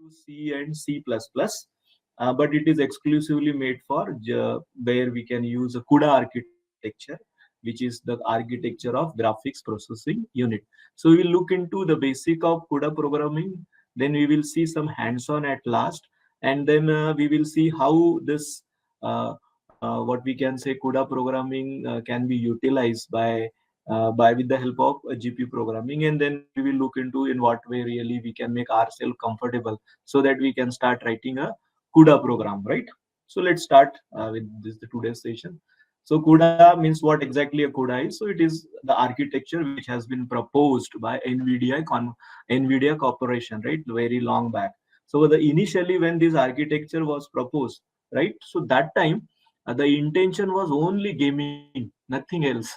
to C and C++, but it is exclusively made for where we can use a CUDA architecture, which is the architecture of graphics processing unit. So we will look into the basic of CUDA programming, then we will see some hands-on at last, and then we will see how this what we can say CUDA programming can be utilized by with the help of GPU programming, and then we will look into in what way really we can make ourselves comfortable so that we can start writing a CUDA program, right? So let's start with this the today's session. So CUDA means what exactly a CUDA is. So it is the architecture which has been proposed by NVIDIA Corporation, right? Very long back. So the initially when this architecture was proposed, right? So that time the intention was only gaming, nothing else.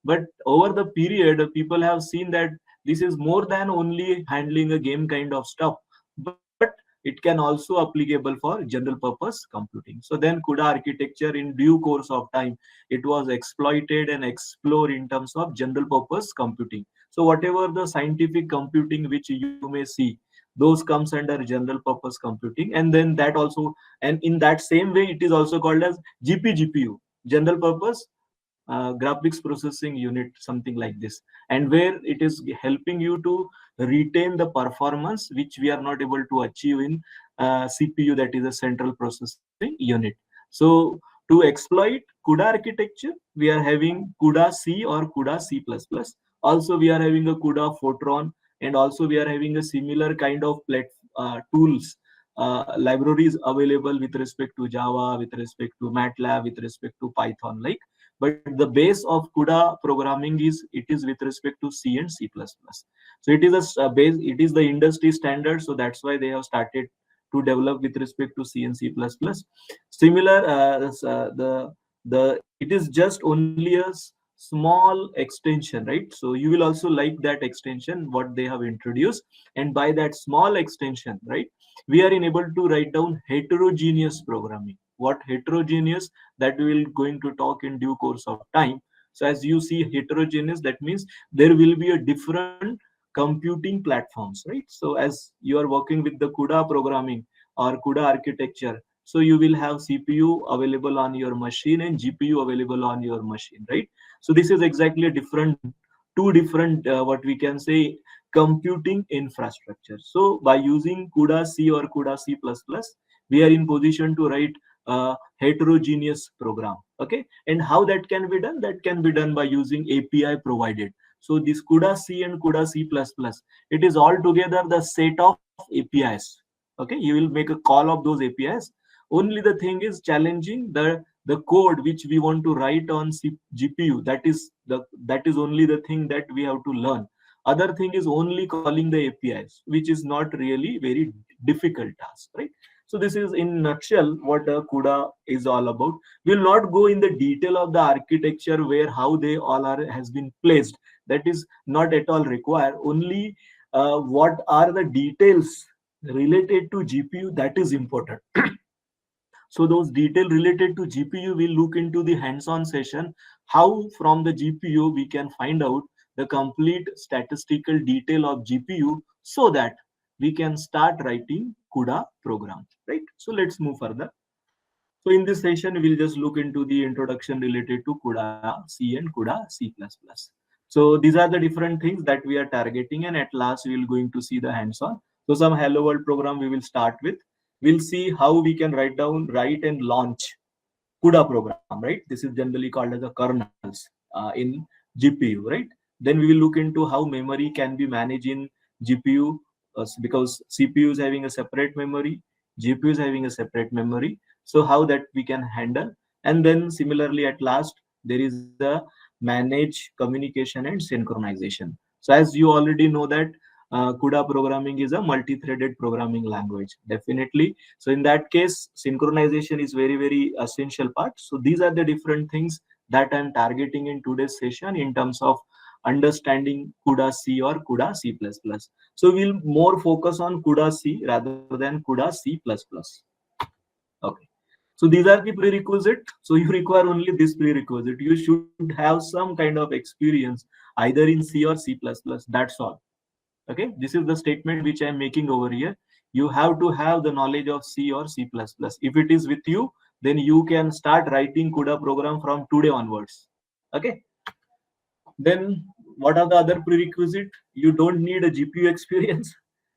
But over the period, people have seen that this is more than only handling a game kind of stuff, but it can also applicable for general purpose computing. So then CUDA architecture in due course of time, it was exploited and explored in terms of general purpose computing. So whatever the scientific computing which you may see, those comes under general purpose computing, and then that also, and in that same way it is also called as GPGPU, general purpose graphics processing unit, something like this, and where it is helping you to retain the performance which we are not able to achieve in CPU, that is a central processing unit. So to exploit CUDA architecture, we are having CUDA C or CUDA C++. Also we are having a CUDA Fortran, and also we are having a similar kind of tools, libraries available with respect to Java, with respect to MATLAB, with respect to Python, like. But the base of CUDA programming is it is with respect to C and C++. So it is a base, it is the industry standard, so that's why they have started to develop with respect to C and C++. Similar, the it is just only a small extension, right? So you will also like that extension what they have introduced, and by that small extension, right, we are able to write down heterogeneous programming. What heterogeneous, that we will going to talk in due course of time. So as you see heterogeneous, that means there will be a different computing platforms, right? So as you are working with the CUDA programming or CUDA architecture, so you will have CPU available on your machine and GPU available on your machine, right? So this is exactly a different, two different what we can say computing infrastructure. So by using CUDA C or CUDA C++, we are in position to write heterogeneous program. Okay, and how that can be done? That can be done by using API provided. So this CUDA C and CUDA C++, it is altogether the set of APIs. Okay, you will make a call of those APIs. Only the thing is challenging the code which we want to write on GPU. That is only the thing that we have to learn. Other thing is only calling the APIs, which is not really very difficult task, right? So this is in nutshell what CUDA is all about. We will not go in the detail of the architecture where how they all are has been placed. That is not at all required. Only what are the details related to GPU, that is important. So those detail related to GPU, we'll look into the hands-on session, how from the GPU we can find out the complete statistical detail of GPU so that we can start writing CUDA program, right? So let's move further. So in this session, we'll just look into the introduction related to CUDA C and CUDA C++. So these are the different things that we are targeting, and at last we will going to see the hands-on. So some hello world program we will start with. We'll see how we can write and launch CUDA program, right? This is generally called as the kernels in GPU, right? Then we will look into how memory can be managed in GPU, because CPU is having a separate memory, GPU is having a separate memory. So how that we can handle, and then similarly at last there is a manage communication and synchronization. So as you already know that CUDA programming is a multi-threaded programming language, definitely. So in that case, synchronization is very essential part. So these are the different things that I'm targeting in today's session in terms of understanding CUDA C or CUDA C++. So we'll more focus on CUDA C rather than CUDA C++. Okay. So these are the prerequisite. So you require only this prerequisite. You should have some kind of experience either in C or C++. That's all. Okay, this is the statement which I am making over here. you have to have the knowledge of C or C++. If it is with you, then you can start writing CUDA program from today onwards. Okay. Then what are the other prerequisite? You don't need a GPU experience,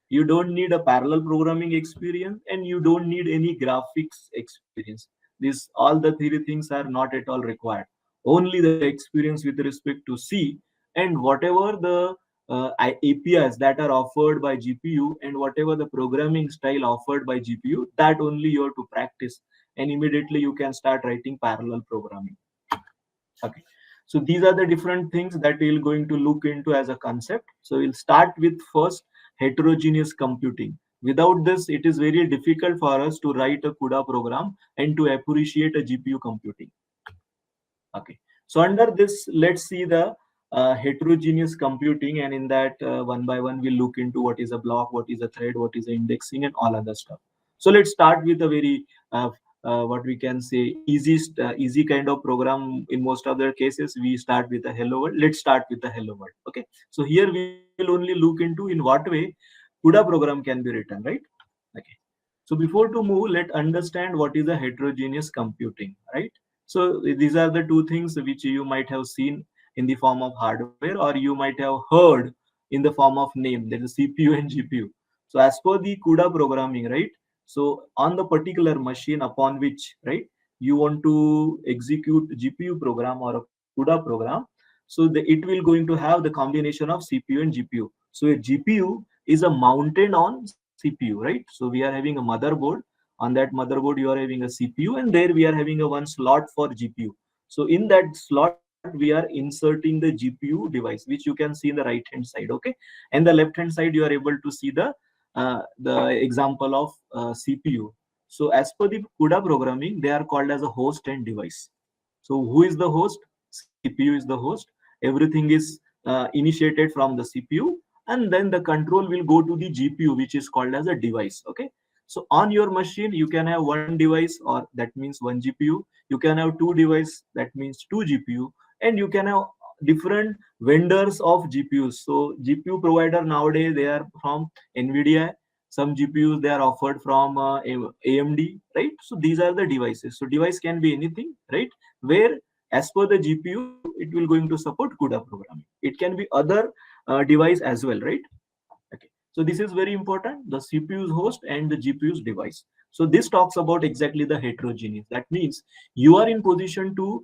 you don't need a parallel programming experience, and you don't need any graphics experience. These all the three things are not at all required. Only the experience with respect to C, and whatever the APIs that are offered by GPU, and whatever the programming style offered by GPU, that only you have to practice, and immediately you can start writing parallel programming. Okay. So these are the different things that we're going to look into as a concept. So we'll start with first heterogeneous computing. Without this, it is very difficult for us to write a CUDA program and to appreciate a GPU computing. Okay. So under this, let's see the heterogeneous computing, and in that one by one, we'll look into what is a block, what is a thread, what is a indexing, and all other stuff. So let's start with a very what we can say easy kind of program. In most of the cases, we start with a hello world. Let's start with the hello world. Okay. So here we will only look into in what way CUDA program can be written, right? Okay. So before to move, let's understand what is a heterogeneous computing, right? So these are the two things which you might have seen in the form of hardware, or you might have heard in the form of name, that is CPU and GPU. So as per the CUDA programming, right? So on the particular machine upon which, right, you want to execute GPU program or a CUDA program, so it will going to have the combination of CPU and GPU. So a GPU is a mounted on CPU, right? So we are having a motherboard. On that motherboard, you are having a CPU, and there we are having a one slot for GPU. So in that slot, we are inserting the GPU device, which you can see in the right hand side. Okay, and the left hand side, you are able to see the example of CPU. So as per the CUDA programming, they are called as a host and device. So who is the host? CPU is the host. Everything is initiated from the CPU, and then the control will go to the GPU, which is called as a device. Okay. So on your machine, you can have one device, or that means one GPU. You can have two devices, that means two GPU, and you can have different vendors of GPUs. So GPU provider nowadays, they are from NVIDIA. Some GPUs they are offered from AMD, right? So these are the devices. So device can be anything, right? Where as per the GPU, it will going to support CUDA programming. It can be other device as well, right? Okay. So this is very important, the CPU's host and the GPU's device. So this talks about exactly the heterogeneous. That means you are in position to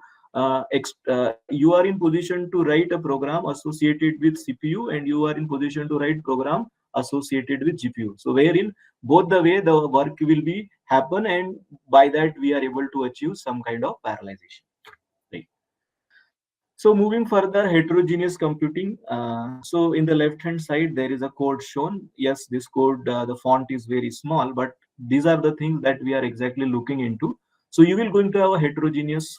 you are in position to write a program associated with CPU, and you are in position to write program associated with GPU. So wherein both the way the work will be happen, and by that we are able to achieve some kind of parallelization. Right. So moving further, heterogeneous computing. So in the left hand side, there is a code shown. Yes, this code, the font is very small, but these are the things that we are exactly looking into. So you will going to have a heterogeneous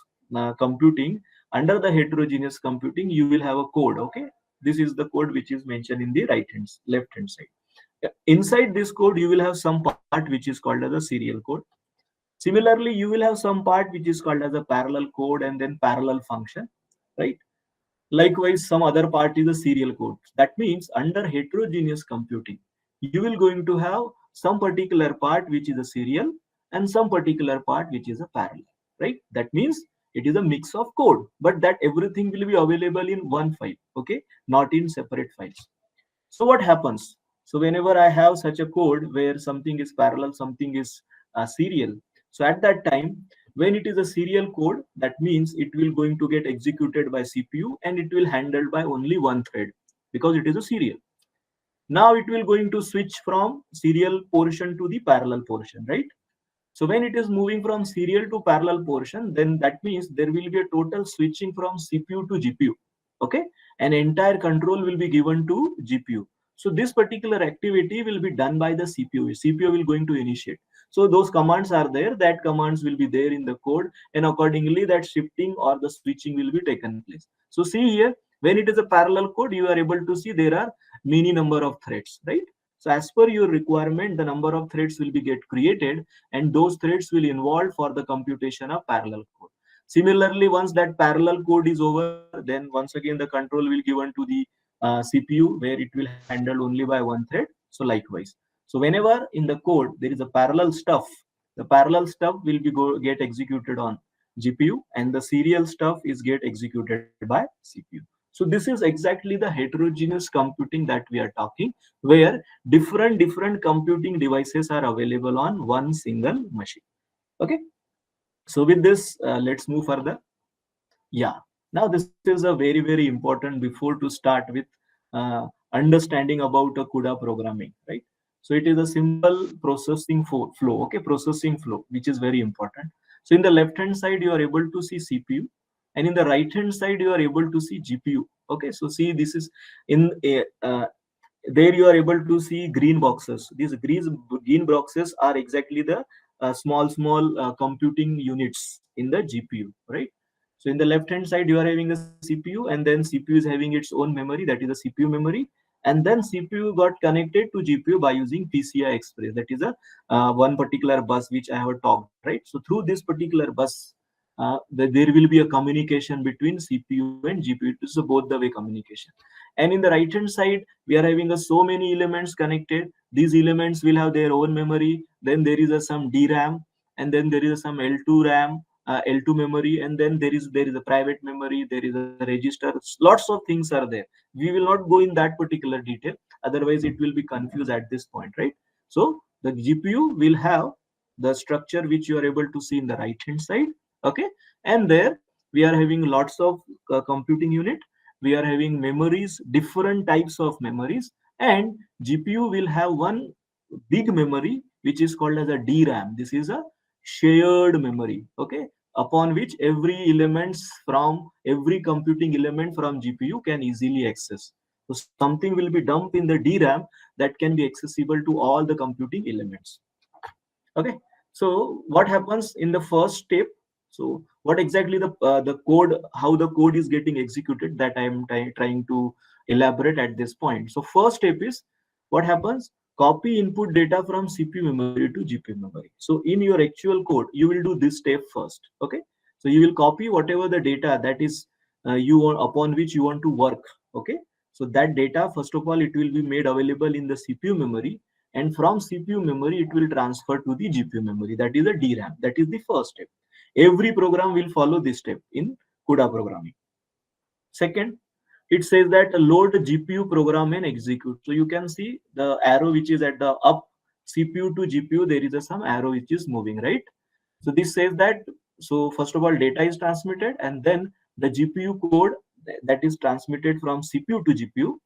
computing. Under the heterogeneous computing, you will have a code. Okay, this is the code which is mentioned in the left hand side. Inside this code, you will have some part which is called as a serial code. Similarly, you will have some part which is called as a parallel code, and then parallel function, right? Likewise, some other part is a serial code. That means under heterogeneous computing, you will going to have some particular part which is a serial, and some particular part which is a parallel, right? That means it is a mix of code, but that everything will be available in one file, okay, not in separate files. So what happens? So whenever I have such a code where something is parallel, something is serial. So at that time, when it is a serial code, that means it will going to get executed by CPU, and it will handled by only one thread, because it is a serial. Now it will going to switch from serial portion to the parallel portion, right? So when it is moving from serial to parallel portion, then that means there will be a total switching from CPU to GPU. Okay, and entire control will be given to GPU. So this particular activity will be done by the CPU. CPU will going to initiate. So those commands are there. That commands will be there in the code, and accordingly that shifting or the switching will be taken place. So see here, when it is a parallel code, you are able to see there are many number of threads, right? So as per your requirement, the number of threads will be get created, and those threads will involve for the computation of parallel code. Similarly, once that parallel code is over, then once again the control will given to the CPU, where it will handle only by one thread. So likewise. So whenever in the code there is a parallel stuff, the parallel stuff will be get executed on GPU, and the serial stuff is get executed by CPU. So this is exactly the heterogeneous computing that we are talking, where different computing devices are available on one single machine. Okay. So with this, let's move further. Yeah. Now this is a very important before to start with uh, understanding about a CUDA programming, right? So it is a simple processing flow, okay, processing flow, which is very important. So in the left hand side, you are able to see CPU, and in the right hand side, you are able to see GPU. Okay, so see this is in a there you are able to see green boxes. These green boxes are exactly the small computing units in the GPU, right? So in the left hand side you are having a CPU, and then CPU is having its own memory, that is the CPU memory, and then CPU got connected to GPU by using PCI Express, that is a one particular bus which I have talked, right? So through this particular bus, there will be a communication between CPU and GPU. It is a both the way communication. And in the right hand side we are having so many elements connected. These elements will have their own memory, then there is some DRAM, and then there is some L2 RAM, L2 memory, and then there is a private memory, there is a register. Lots of things are there. We will not go in that particular detail, otherwise it will be confused at this point, right? So the GPU will have the structure which you are able to see in the right hand side. Okay. And there we are having lots of computing unit. We are having memories, different types of memories, and GPU will have one big memory which is called as a DRAM. This is a shared memory, okay, upon which every elements from every computing element from GPU can easily access. So something will be dumped in the DRAM that can be accessible to all the computing elements. Okay. So what happens in the first step? So what exactly the code, how the code is getting executed, that I am trying to elaborate at this point. So first step is, what happens, copy input data from CPU memory to GPU memory. So in your actual code you will do this step first. Okay. So you will copy whatever the data that is you want, upon which you want to work. Okay. So that data, first of all, it will be made available in the CPU memory, and from CPU memory it will transfer to the GPU memory, that is the DRAM. That is the first step. Every program will follow this step in CUDA programming. Second, it says that load GPU program and execute. So you can see the arrow which is at the up, CPU to GPU, there is some arrow which is moving, right? So this says that, so first of all data is transmitted, and then the GPU code that is transmitted from CPU to GPU,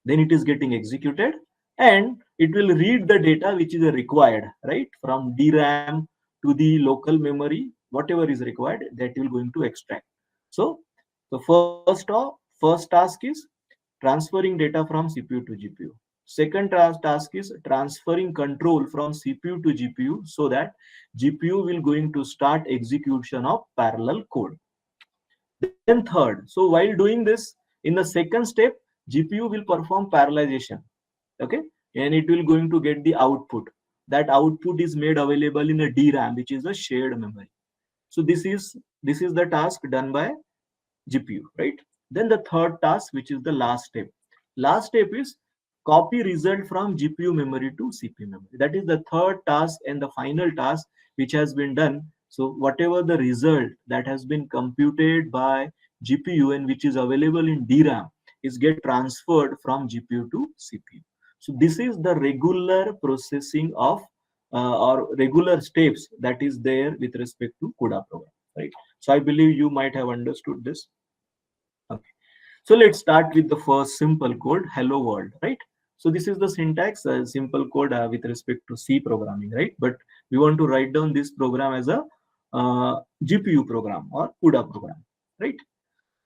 then it is getting executed, and it will read the data which is required, right, from DRAM to the local memory, whatever is required, that will going to extract. So the first task is transferring data from CPU to GPU. Second task is transferring control from CPU to GPU, so that GPU will going to start execution of parallel code. Then third, so while doing this, in the second step, GPU will perform parallelization. Okay. And it will going to get the output. That output is made available in a DRAM, which is a shared memory. So this is the task done by GPU, right? Then the third task, which is the last step. Last step is copy result from GPU memory to CPU memory. That is the third task and the final task which has been done. So whatever the result that has been computed by GPU and which is available in DRAM is get transferred from GPU to CPU. So this is the regular processing of or regular steps that is there with respect to CUDA program, right? So I believe you might have understood this. Okay. So let's start with the first simple code, hello world, right? So this is the syntax, simple code with respect to C programming, right? But we want to write down this program as a GPU program or CUDA program, right?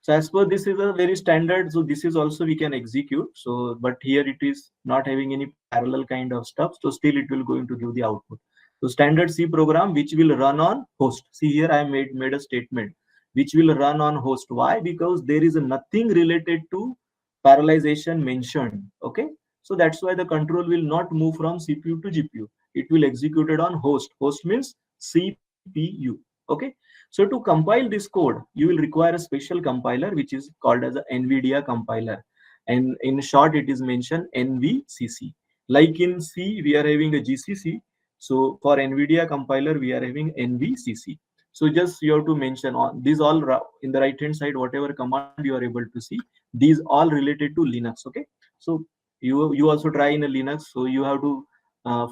So as per this is a very standard. So this is also we can execute. So but here it is not having any parallel kind of stuff. So still it will going to give the output. So standard C program which will run on host. See here I made a statement which will run on host. Why? Because there is nothing related to parallelization mentioned. Okay. So that's why the control will not move from CPU to GPU. It will execute it on host. Host means CPU. Okay. So to compile this code, you will require a special compiler which is called as a NVIDIA compiler, and in short it is mentioned NVCC. Like in C, we are having a GCC. So for NVIDIA compiler, we are having NVCC. So just you have to mention on these all in the right hand side, whatever command you are able to see, these all related to Linux. Okay. So you also try in a Linux. So you have to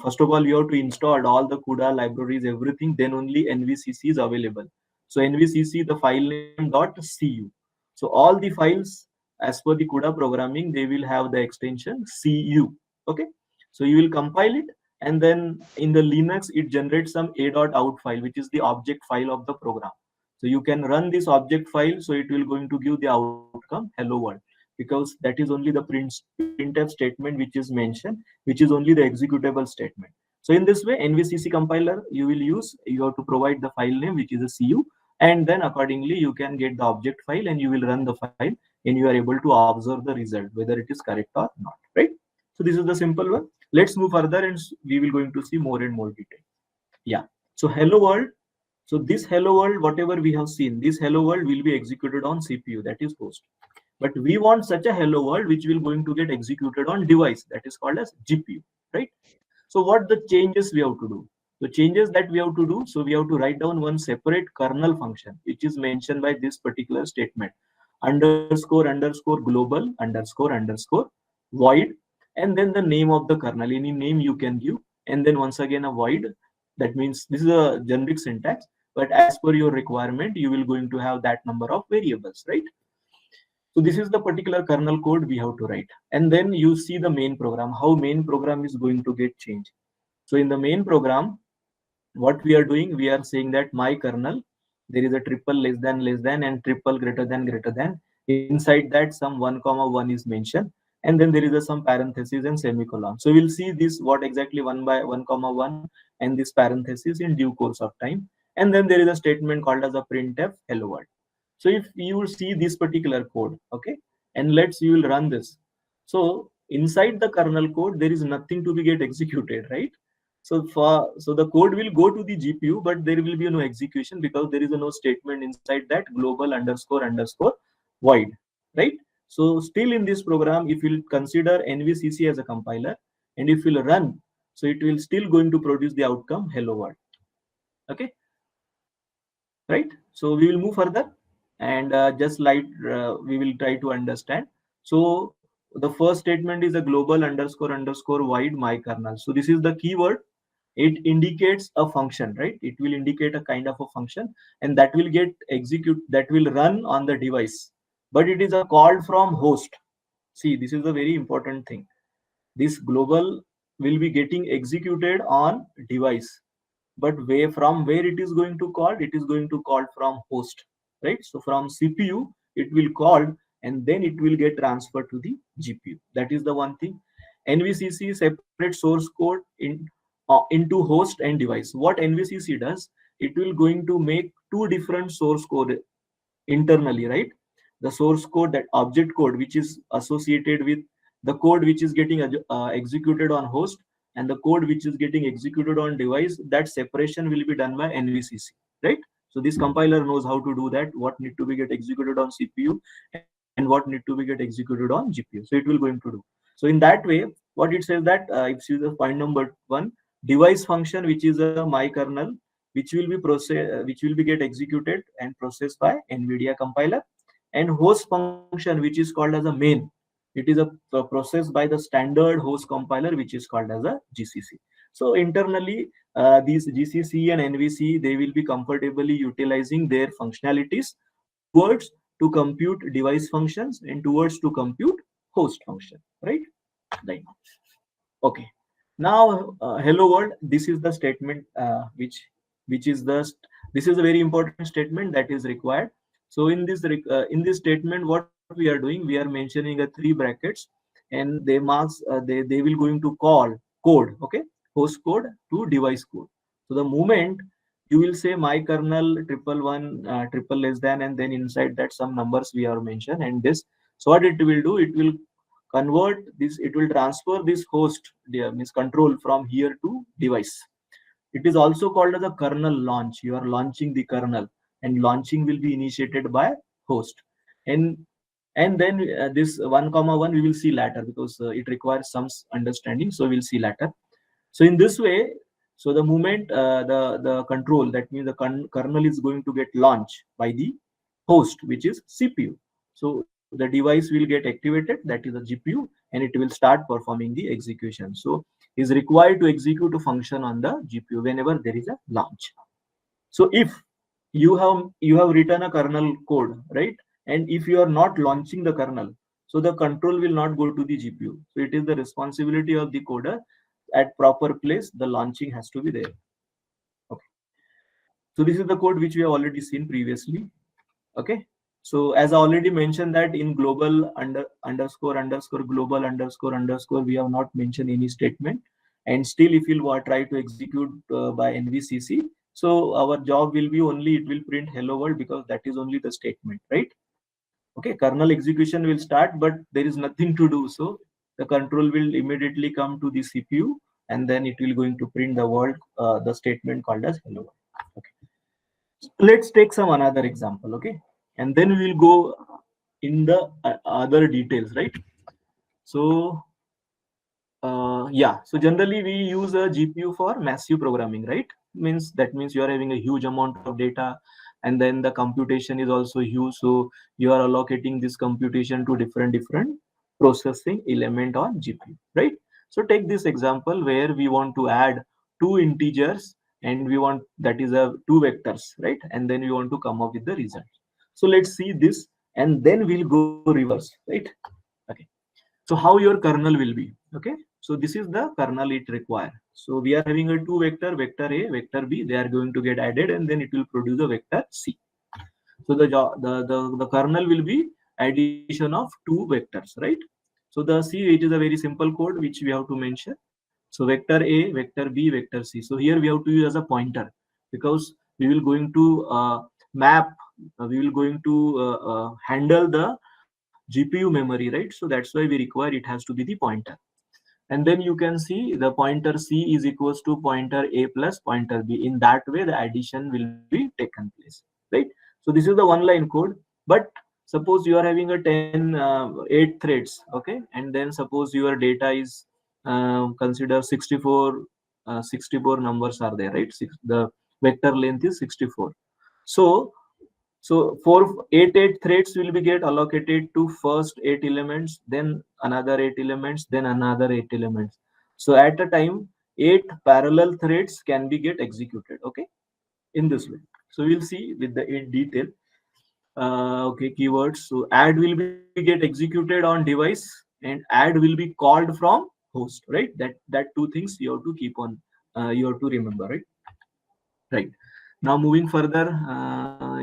first of all you have to install all the CUDA libraries, everything. Then only NVCC is available. So NVCC, the file name .cu. So all the files as per the CUDA programming, they will have the extension CU. Okay. So you will compile it, and then in the Linux, it generates some a.out file, which is the object file of the program. So you can run this object file, so it will going to give the outcome hello world, because that is only the printf statement which is mentioned, which is only the executable statement. So in this way, NVCC compiler you will use, you have to provide the file name which is a CU, and then accordingly you can get the object file and you will run the file, and you are able to observe the result whether it is correct or not, right? So this is the simple one. Let's move further, and we will going to see more and more detail. Yeah. So hello world. So this hello world, whatever we have seen, this hello world will be executed on CPU, that is host. But we want such a hello world which will going to get executed on device, that is called as GPU, right? So what the changes we have to do? The changes that we have to do, so we have to write down one separate kernel function, which is mentioned by this particular statement, underscore underscore global underscore void, and then the name of the kernel, any name you can give, and then once again a void. That means this is a generic syntax, but as per your requirement, you will going to have that number of variables, right? So this is the particular kernel code we have to write. And then you see the main program, how main program is going to get changed. So in the main program, what we are doing, we are saying that my kernel, there is a triple less than and triple greater than. Inside that, some 1 comma 1 is mentioned, and then there is a some parenthesis and semicolon. So we'll see this what exactly 1 by 1 comma 1 and this parenthesis in due course of time. And then there is a statement called as a printf hello world. So if you see this particular code, okay, and let's you will run this. So inside the kernel code, there is nothing to be get executed, right? So the code will go to the GPU, but there will be no execution because there is no statement inside that global underscore void, right? So still in this program, if you consider NVCC as a compiler, and if you run, so it will still going to produce the outcome hello world. Okay, right? So we will move further, and just like we will try to understand. So the first statement is a global underscore void my kernel. So this is the keyword. It indicates a function, right? It will indicate a kind of a function, and that will get execute, that will run on the device, but it is a call from host. See, this is a very important thing. This global will be getting executed on device, but where it is going to call, it is going to call from host, right? So from CPU it will call, and then it will get transferred to the GPU. That is the one thing. NVCC separate source code into host and device. What NVCC does, it will going to make two different source code internally, right? The source code, that object code which is associated with the code which is getting executed on host, and the code which is getting executed on device, that separation will be done by NVCC, right? So this compiler knows how to do that, what need to be get executed on CPU and what need to be get executed on GPU. So it will going to do. So in that way, what it says that if you the point number one, device function, which is a my kernel, which will be get executed and processed by NVIDIA compiler, and host function, which is called as a main. It is a process by the standard host compiler, which is called as a GCC. So internally, these GCC and NVC, they will be comfortably utilizing their functionalities towards to compute device functions and towards to compute host function, right? Right. Okay. Now, hello world. This is the statement which is this is a very important statement that is required. So in this statement, what we are doing, we are mentioning a three brackets, and they will going to call code, okay, host code to device code. So the moment you will say my kernel triple one triple less than, and then inside that some numbers we are mentioned, and this. So what it will do, it will convert this, it will transfer this host means control from here to device. It is also called as a kernel launch. You are launching the kernel, and launching will be initiated by host. And and then this 1 comma 1 we will see later, because it requires some understanding, so we'll see later. So in this way, so the moment the control, that means the kernel is going to get launched by the host, which is CPU. So the device will get activated, that is the GPU, and it will start performing the execution. So is required to execute a function on the GPU whenever there is a launch. So if you have written a kernel code, right, and if you are not launching the kernel, so the control will not go to the GPU. So it is the responsibility of the coder, at proper place the launching has to be there. Okay, so this is the code which we have already seen previously. Okay, so as I already mentioned that in global underscore underscore global underscore underscore, we have not mentioned any statement, and still if you try to execute by NVCC, so our job will be only, it will print hello world, because that is only the statement, right? Okay, kernel execution will start, but there is nothing to do. So the control will immediately come to the CPU, and then it will going to print the word, the statement called as hello world. Okay, let's take some another example. Okay, and then we will go in the other details, right? So yeah, so generally we use a GPU for massive programming, right? Means that means you are having a huge amount of data, and then the computation is also huge, so you are allocating this computation to different processing element on GPU, right? So take this example where we want to add two integers, and we want, that is a two vectors, right? And then we want to come up with the result. So let's see this, and then we'll go reverse, right? Okay, so how your kernel will be. Okay, so this is the kernel it require. So we are having a two vector, vector A, vector B, they are going to get added, and then it will produce a vector C. So the kernel will be addition of two vectors, right? So the C, it is a very simple code which we have to mention. So vector A, vector B, vector C. So here we have to use as a pointer, because we will going to map, we will going to handle the GPU memory, right? So that's why we require it has to be the pointer. And then you can see the pointer C is equals to pointer A plus pointer B. In that way, the addition will be taken place, right? So this is the one line code. But suppose you are having a 8 threads, okay? And then suppose your data is consider 64, 64 numbers are there, right? The vector length is 64. So for eight threads will be get allocated to first 8 elements, then another 8 elements, then another 8 elements. So at a time, 8 parallel threads can be get executed. Okay, in this way. So we'll see with the in detail. Okay, keywords. So add will be get executed on device, and add will be called from host. Right. That two things you have to keep on. You have to remember. Right. Now moving further,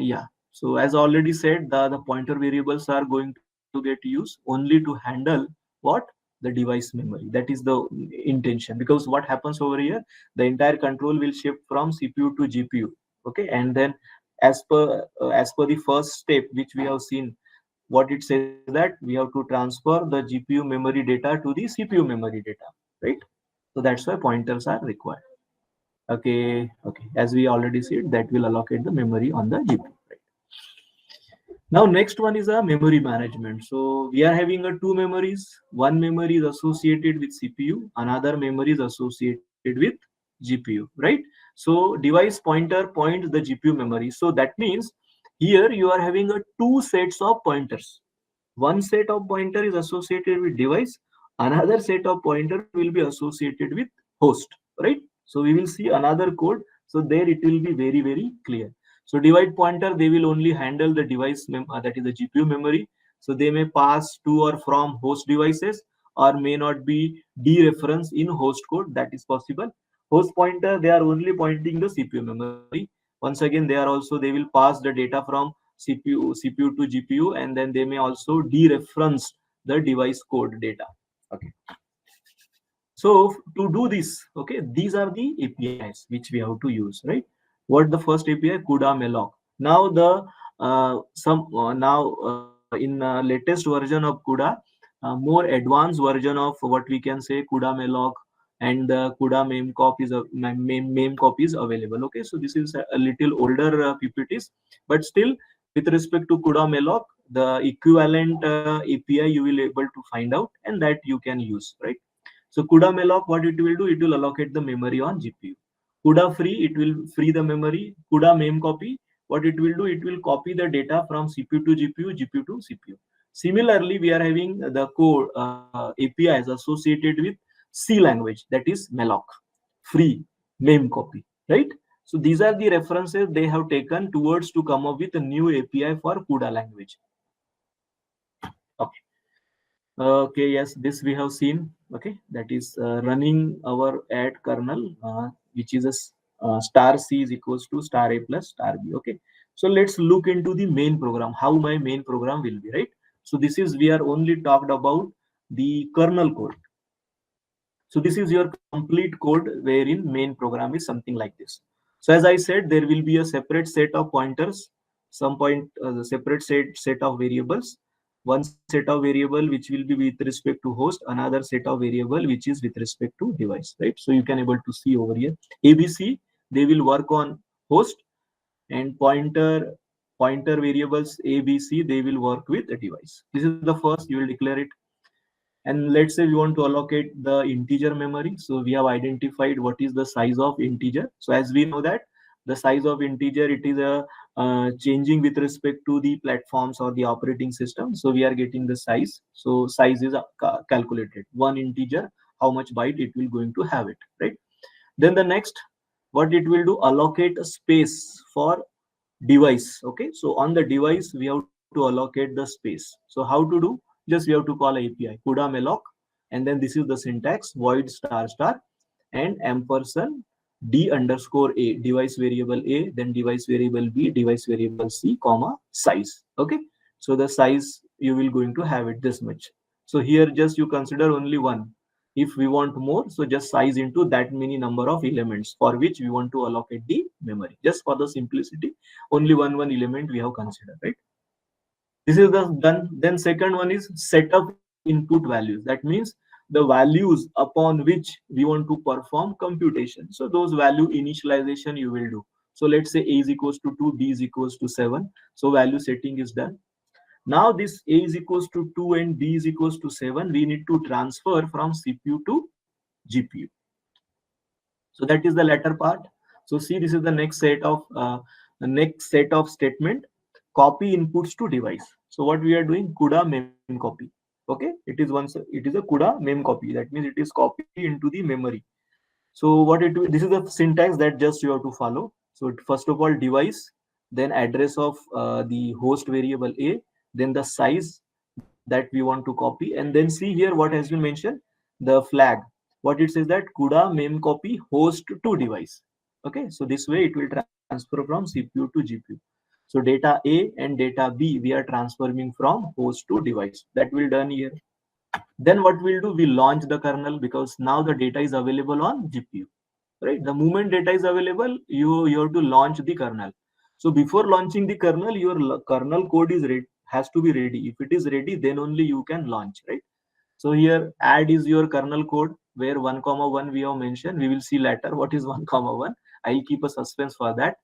yeah. So as already said, the pointer variables are going to get used only to handle what? The device memory. That is the intention. Because what happens over here, the entire control will shift from CPU to GPU. Okay, and then as per the first step which we have seen, what it says that we have to transfer the GPU memory data to the CPU memory data, right? So that's why pointers are required. Okay, okay. As we already said, that will allocate the memory on the GPU. Right? Now, next one is a memory management. So we are having a two memories. One memory is associated with CPU, another memory is associated with GPU, right? So device pointer points the GPU memory. So that means here you are having a two sets of pointers. One set of pointer is associated with device, another set of pointer will be associated with host, right? So we will see another code, so there it will be very clear. So divide pointer, they will only handle the device that is the GPU memory. So they may pass to or from host devices, or may not be dereference in host code, that is possible. Host pointer, they are only pointing the CPU memory. Once again, they will pass the data from CPU to GPU, and then they may also dereference the device code data. Okay. So to do this, okay, these are the APIs which we have to use, right? What the first API? CUDA malloc. Now the some now in latest version of CUDA, more advanced version of what we can say CUDA malloc, and the CUDA memcop is a memcop is available. Okay, so this is a little older PPTs, but still with respect to CUDA malloc, the equivalent API you will able to find out, and that you can use, right? So CUDA malloc, what it will do, it will allocate the memory on GPU. CUDA free, it will free the memory. CUDA mem copy, what it will do, it will copy the data from CPU to GPU, GPU to CPU. Similarly, we are having the code APIs associated with C language, that is malloc, free mem copy, right? So these are the references they have taken towards to come up with a new API for CUDA language. Okay. Okay, yes, this we have seen. Okay, that is running our add kernel, which is star C is equals to star A plus star B. Okay, so let's look into the main program, how my main program will be, right? So this is, we are only talked about the kernel code. So this is your complete code wherein main program is something like this. So as I said, there will be a separate set of pointers, some point the separate set of variables, one set of variable which will be with respect to host, another set of variable which is with respect to device, right? So you can able to see over here, ABC, they will work on host, and pointer variables ABC, they will work with the device. This is the first, you will declare it. And let's say we want to allocate the integer memory. So we have identified what is the size of integer. So as we know that the size of integer, it is a changing with respect to the platforms or the operating system. So we are getting the size. So size is calculated. One integer, how much byte it will going to have it, right? Then the next, what it will do, allocate a space for device. Okay, so on the device we have to allocate the space. So how to do, just we have to call API CUDA malloc, and then this is the syntax, void star star and ampersand d underscore a, device variable A, then device variable B, device variable C, comma size. Okay, so the size you will going to have it this much. So here just you consider only one. If we want more, so just size into that many number of elements for which we want to allocate the memory. Just for the simplicity, only one element we have considered, right? This is the done. Then second one is set of input values. That means the values upon which we want to perform computation. So those value initialization you will do. So let's say A is equals to 2, B is equals to 7. So value setting is done. Now this A is equals to 2 and B is equals to 7. We need to transfer from CPU to GPU. So that is the latter part. So see, this is the next set of statement, copy inputs to device. So what we are doing, CUDA mem copy. Okay, it is a CUDA mem copy. That means it is copy into the memory. So this is the syntax that just you have to follow. So first of all, device, then address of the host variable A, then the size that we want to copy, and then see here what has been mentioned, the flag. What it says that CUDA mem copy host to device. Okay, so this way it will transfer from CPU to GPU. So data A and data B we are transferring from host to device. That will done here. Then what we'll do, we launch the kernel because now the data is available on GPU, right? The moment data is available, you have to launch the kernel. So before launching the kernel, your kernel code is ready, has to be ready. If it is ready, then only you can launch, right? So here add is your kernel code where 1 comma 1 we have mentioned. We will see later what is 1 comma 1. I'll keep a suspense for that.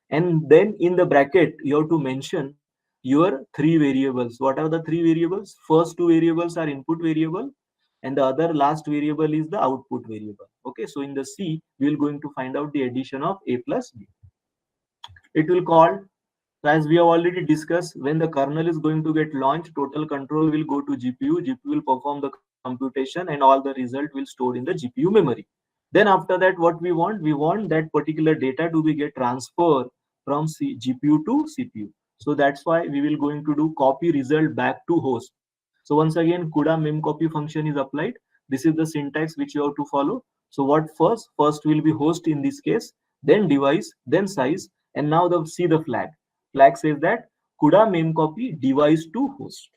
And then in the bracket you have to mention your three variables. What are the three variables? First two variables are input variable, and the other last variable is the output variable. Okay, so in the C we will going to find out the addition of A plus B. It will call, as we have already discussed, when the kernel is going to get launched, total control will go to GPU. GPU will perform the computation and all the result will store in the GPU memory. Then after that, what we want that particular data to be get transferred from GPU to CPU. So that's why we will going to do copy result back to host. So once again, CUDA mem copy function is applied. This is the syntax which you have to follow. So what first? First will be host in this case, then device, then size, and now see the flag. Flag says that CUDA mem copy device to host.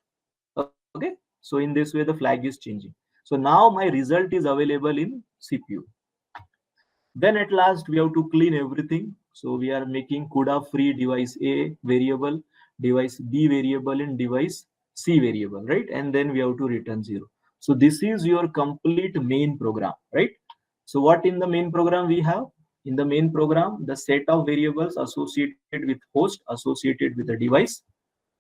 Okay, so in this way the flag is changing. So now my result is available in CPU. Then at last we have to clean everything. So we are making CUDA free device A variable, device B variable, and device C variable, right? And then we have to return 0. So this is your complete main program, right? So what in the main program we have? In the main program, the set of variables associated with host, associated with the device,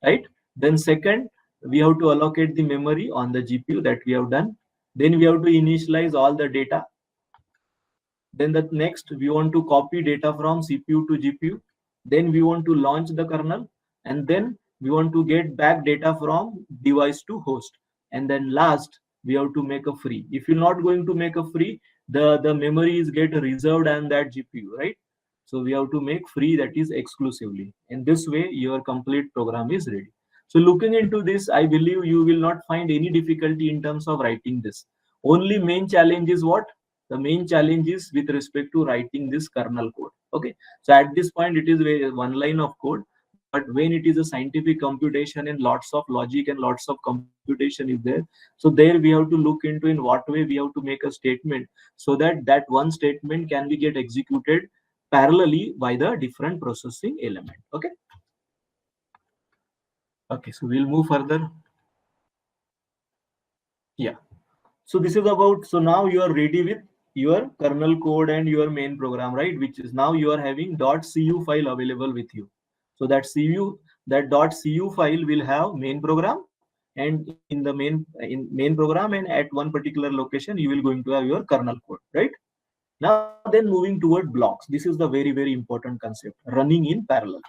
right? Then second, we have to allocate the memory on the GPU, that we have done. Then we have to initialize all the data. Then the next, we want to copy data from CPU to GPU. Then we want to launch the kernel, and then we want to get back data from device to host. And then last, we have to make a free. If you're not going to make a free, the memory is get reserved on that GPU, right? So we have to make free, that is exclusively. In this way, your complete program is ready. So looking into this, I believe you will not find any difficulty in terms of writing this. Only main challenge is what? The main challenge is with respect to writing this kernel code. Okay, so at this point it is one line of code, but when it is a scientific computation and lots of logic and lots of computation is there, so there we have to look into in what way we have to make a statement, so that that one statement can be get executed parallelly by the different processing element. Okay, okay, so we'll move further. Yeah, so this is about, so now you are ready with your kernel code and your main program, right? Which is now you are having .cu file available with you. So that .cu file will have main program, and in main program, and at one particular location you will going to have your kernel code, right? Now then, moving toward blocks. This is the very important concept, running in parallel.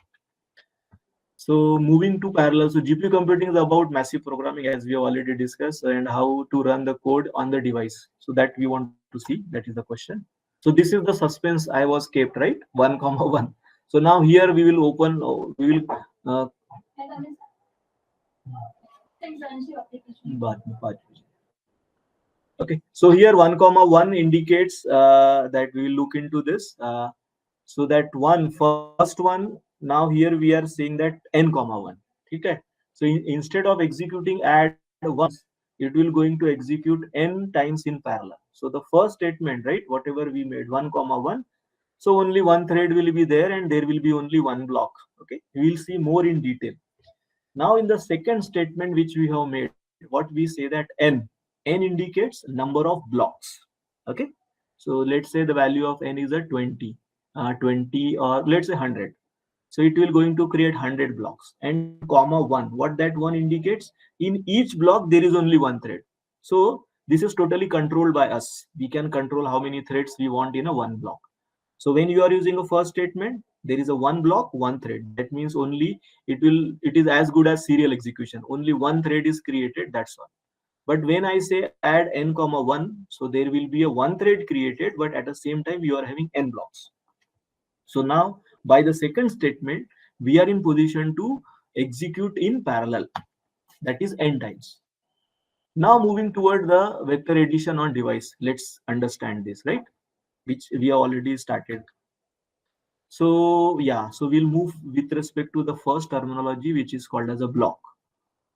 So moving to parallel, so GPU computing is about massive programming, as we have already discussed, and how to run the code on the device. So that we want to see. That is the question. So this is the suspense I was kept, right? 1, 1. So now here we will open. We will. Uh, okay. So here 1, 1 indicates that we will look into this. So that first one, now here we are saying that n, 1. Okay. So instead of executing add once, it will going to execute n times in parallel. So the first statement, right, whatever we made 1, 1, so only one thread will be there, and there will be only one block. Okay, we will see more in detail. Now in the second statement which we have made, what we say that n indicates number of blocks. Okay, so let's say the value of n is a 20, 20, or let's say 100. So it will going to create 100 blocks, and comma 1. What that one indicates? In each block there is only one thread. So this is totally controlled by us. We can control how many threads we want in a one block. So when you are using a first statement, there is a one block, one thread. That means only it is as good as serial execution. Only one thread is created. That's all. But when I say add n, 1, so there will be a one thread created, but at the same time you are having n blocks. So now by the second statement, we are in position to execute in parallel. That is n times. Now moving toward the vector addition on device. Let's understand this, right? Which we have already started. So yeah, so we'll move with respect to the first terminology, which is called as a block.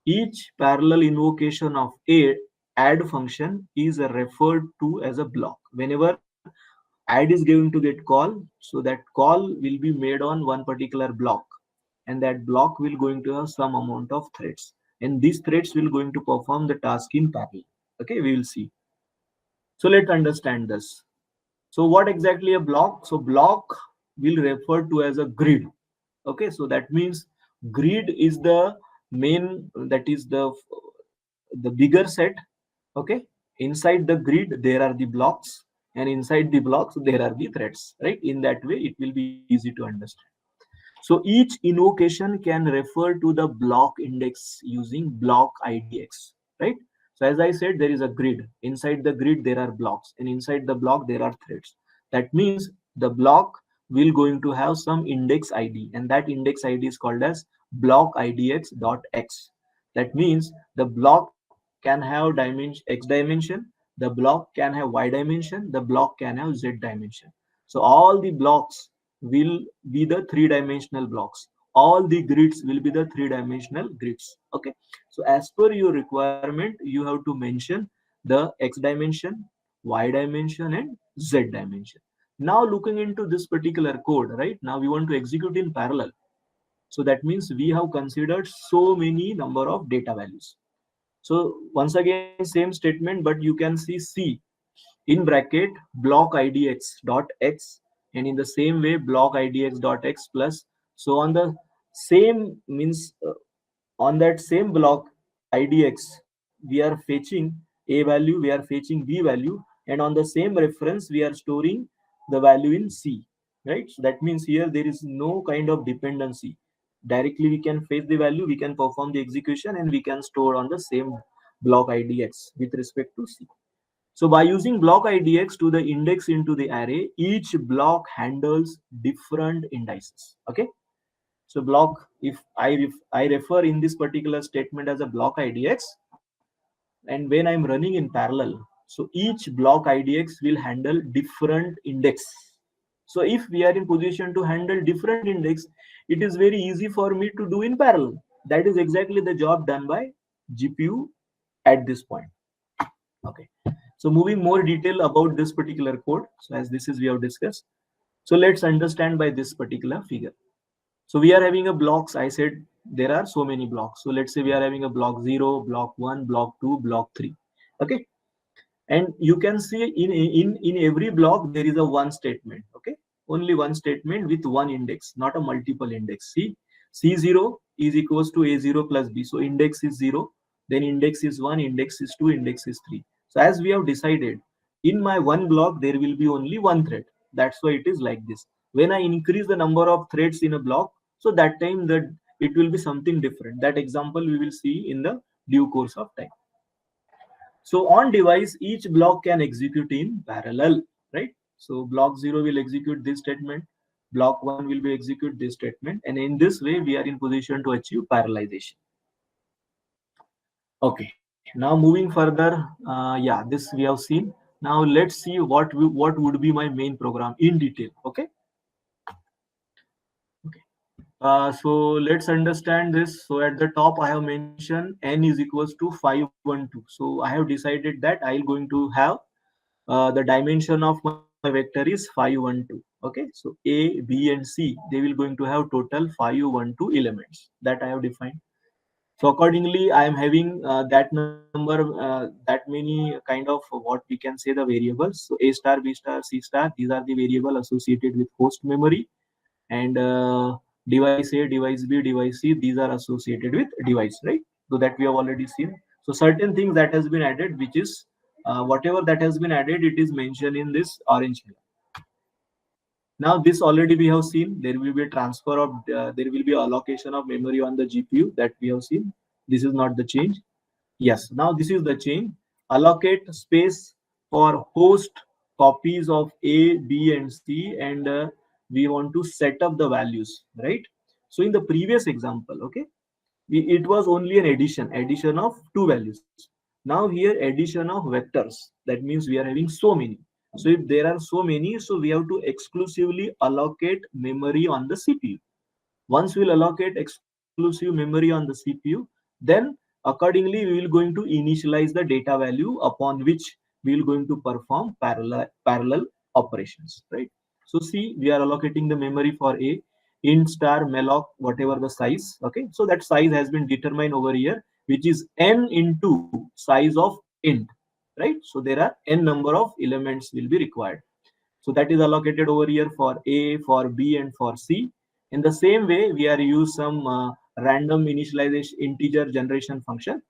Each parallel invocation of a add function is referred to as a block. Whenever add is going to get called, so that call will be made on one particular block, and that block will going to have some amount of threads, and these threads will going to perform the task in parallel. Okay, we will see. So let's understand this. So what exactly a block? So block will refer to as a grid. Okay, so that means grid is the main, that is the bigger set. Okay, inside the grid there are the blocks, and inside the blocks there are the threads, right? In that way it will be easy to understand. So each invocation can refer to the block index using block idx, right? So as I said, there is a grid. Inside the grid there are blocks, and inside the block there are threads. That means the block will going to have some index id, and that index id is called as block idx.x. That means the block can have dimension x dimension, the block can have y dimension, the block can have z dimension. So all the blocks will be the three-dimensional blocks. All the grids will be the three-dimensional grids. Okay, so as per your requirement, you have to mention the x dimension, y dimension, and z dimension. Now looking into this particular code, right, now we want to execute in parallel. So that means we have considered so many number of data values. So once again same statement, but you can see c in bracket block idx dot x, and in the same way block idx dot x plus, so on the same means on that same block idx, we are fetching a value, we are fetching b value, and on the same reference we are storing the value in c, right? So that means here there is no kind of dependency. Directly we can fetch the value, we can perform the execution, and we can store on the same block idx with respect to c. So by using block idx to the index into the array, each block handles different indices. Okay. So block, if I refer in this particular statement as a block idx, and when I'm running in parallel, so each block idx will handle different index. So if we are in position to handle different index, it is very easy for me to do in parallel. That is exactly the job done by GPU at this point. Okay. So moving more detail about this particular code. So as this is we have discussed. So let's understand by this particular figure. So we are having a blocks. I said there are so many blocks. So let's say we are having a block 0, block 1, block 2, block 3. Okay. And you can see in every block there is a one statement. Okay. Only one statement with one index, not a multiple index. See, c0 is equals to a0 plus b. So index is 0, then index is 1, index is 2, index is 3. So as we have decided, in my one block there will be only one thread. That's why it is like this. When I increase the number of threads in a block, so that time that it will be something different. That example we will see in the due course of time. So on device, each block can execute in parallel, right? So block 0 will execute this statement, block 1 will be execute this statement, and in this way we are in position to achieve parallelization. Okay, now moving further, yeah, this we have seen. Now let's see what would be my main program in detail. Okay. Okay. So let's understand this. So at the top, I have mentioned n is equals to 512. So I have decided that I'll going to have the dimension of my vector is 512. Okay, so a b and c, they will going to have total 512 elements that I have defined. So accordingly I am having that number, that many kind of what we can say the variables. So a star, b star, c star, these are the variable associated with host memory, and device a, device b, device c, these are associated with device, right? So that we have already seen. So certain things that has been added, which is whatever that has been added, it is mentioned in this orange color. Now this already we have seen. There will be a transfer of there will be allocation of memory on the GPU, that we have seen. This is not the change. Yes, now this is the change. Allocate space for host copies of A, B, and C, and we want to set up the values, right? So in the previous example, okay, it was only an addition of two values. Now here addition of vectors. That means we are having so many. So if there are so many, so we have to exclusively allocate memory on the CPU. Once we'll allocate exclusive memory on the CPU, then accordingly we will going to initialize the data value upon which we will going to perform parallel operations, right? So see, we are allocating the memory for a int star malloc whatever the size. Okay, so that size has been determined over here, which is n into size of int, right? So there are n number of elements will be required. So that is allocated over here for A, for B, and for C. In the same way, we are use some random initialization integer generation function,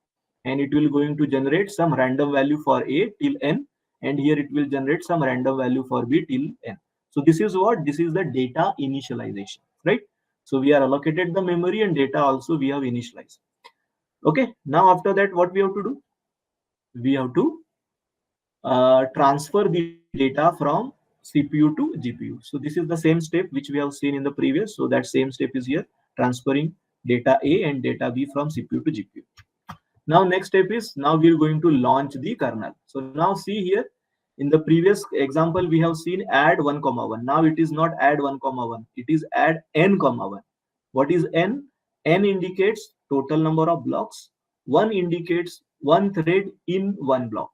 and it will going to generate some random value for A till n, and here it will generate some random value for B till n. So this is what, this is the data initialization, right? So we are allocated the memory and data also we have initialized. Okay, now after that, what we have to do? We have to transfer the data from CPU to GPU. So this is the same step which we have seen in the previous. So that same step is here, transferring data A and data B from CPU to GPU. Now next step is, now we are going to launch the kernel. So now see here, in the previous example we have seen add 1 comma 1. Now it is not add 1 comma 1, it is add n comma 1. What is n? N indicates total number of blocks. 1 indicates one thread in one block.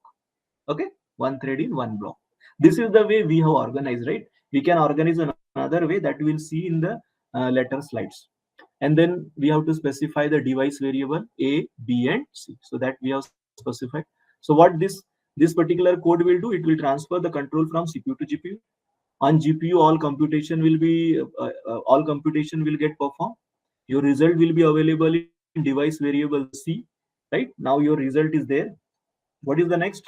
Okay, one thread in one block. This is the way we have organized, right? We can organize another way that we will see in the later slides. And then we have to specify the device variable a, b, and c, so that we have specified. So what this particular code will do, it will transfer the control from CPU to GPU. On GPU all computation will be all computation will get performed. Your result will be available in device variable C, right? Now your result is there. What is the next?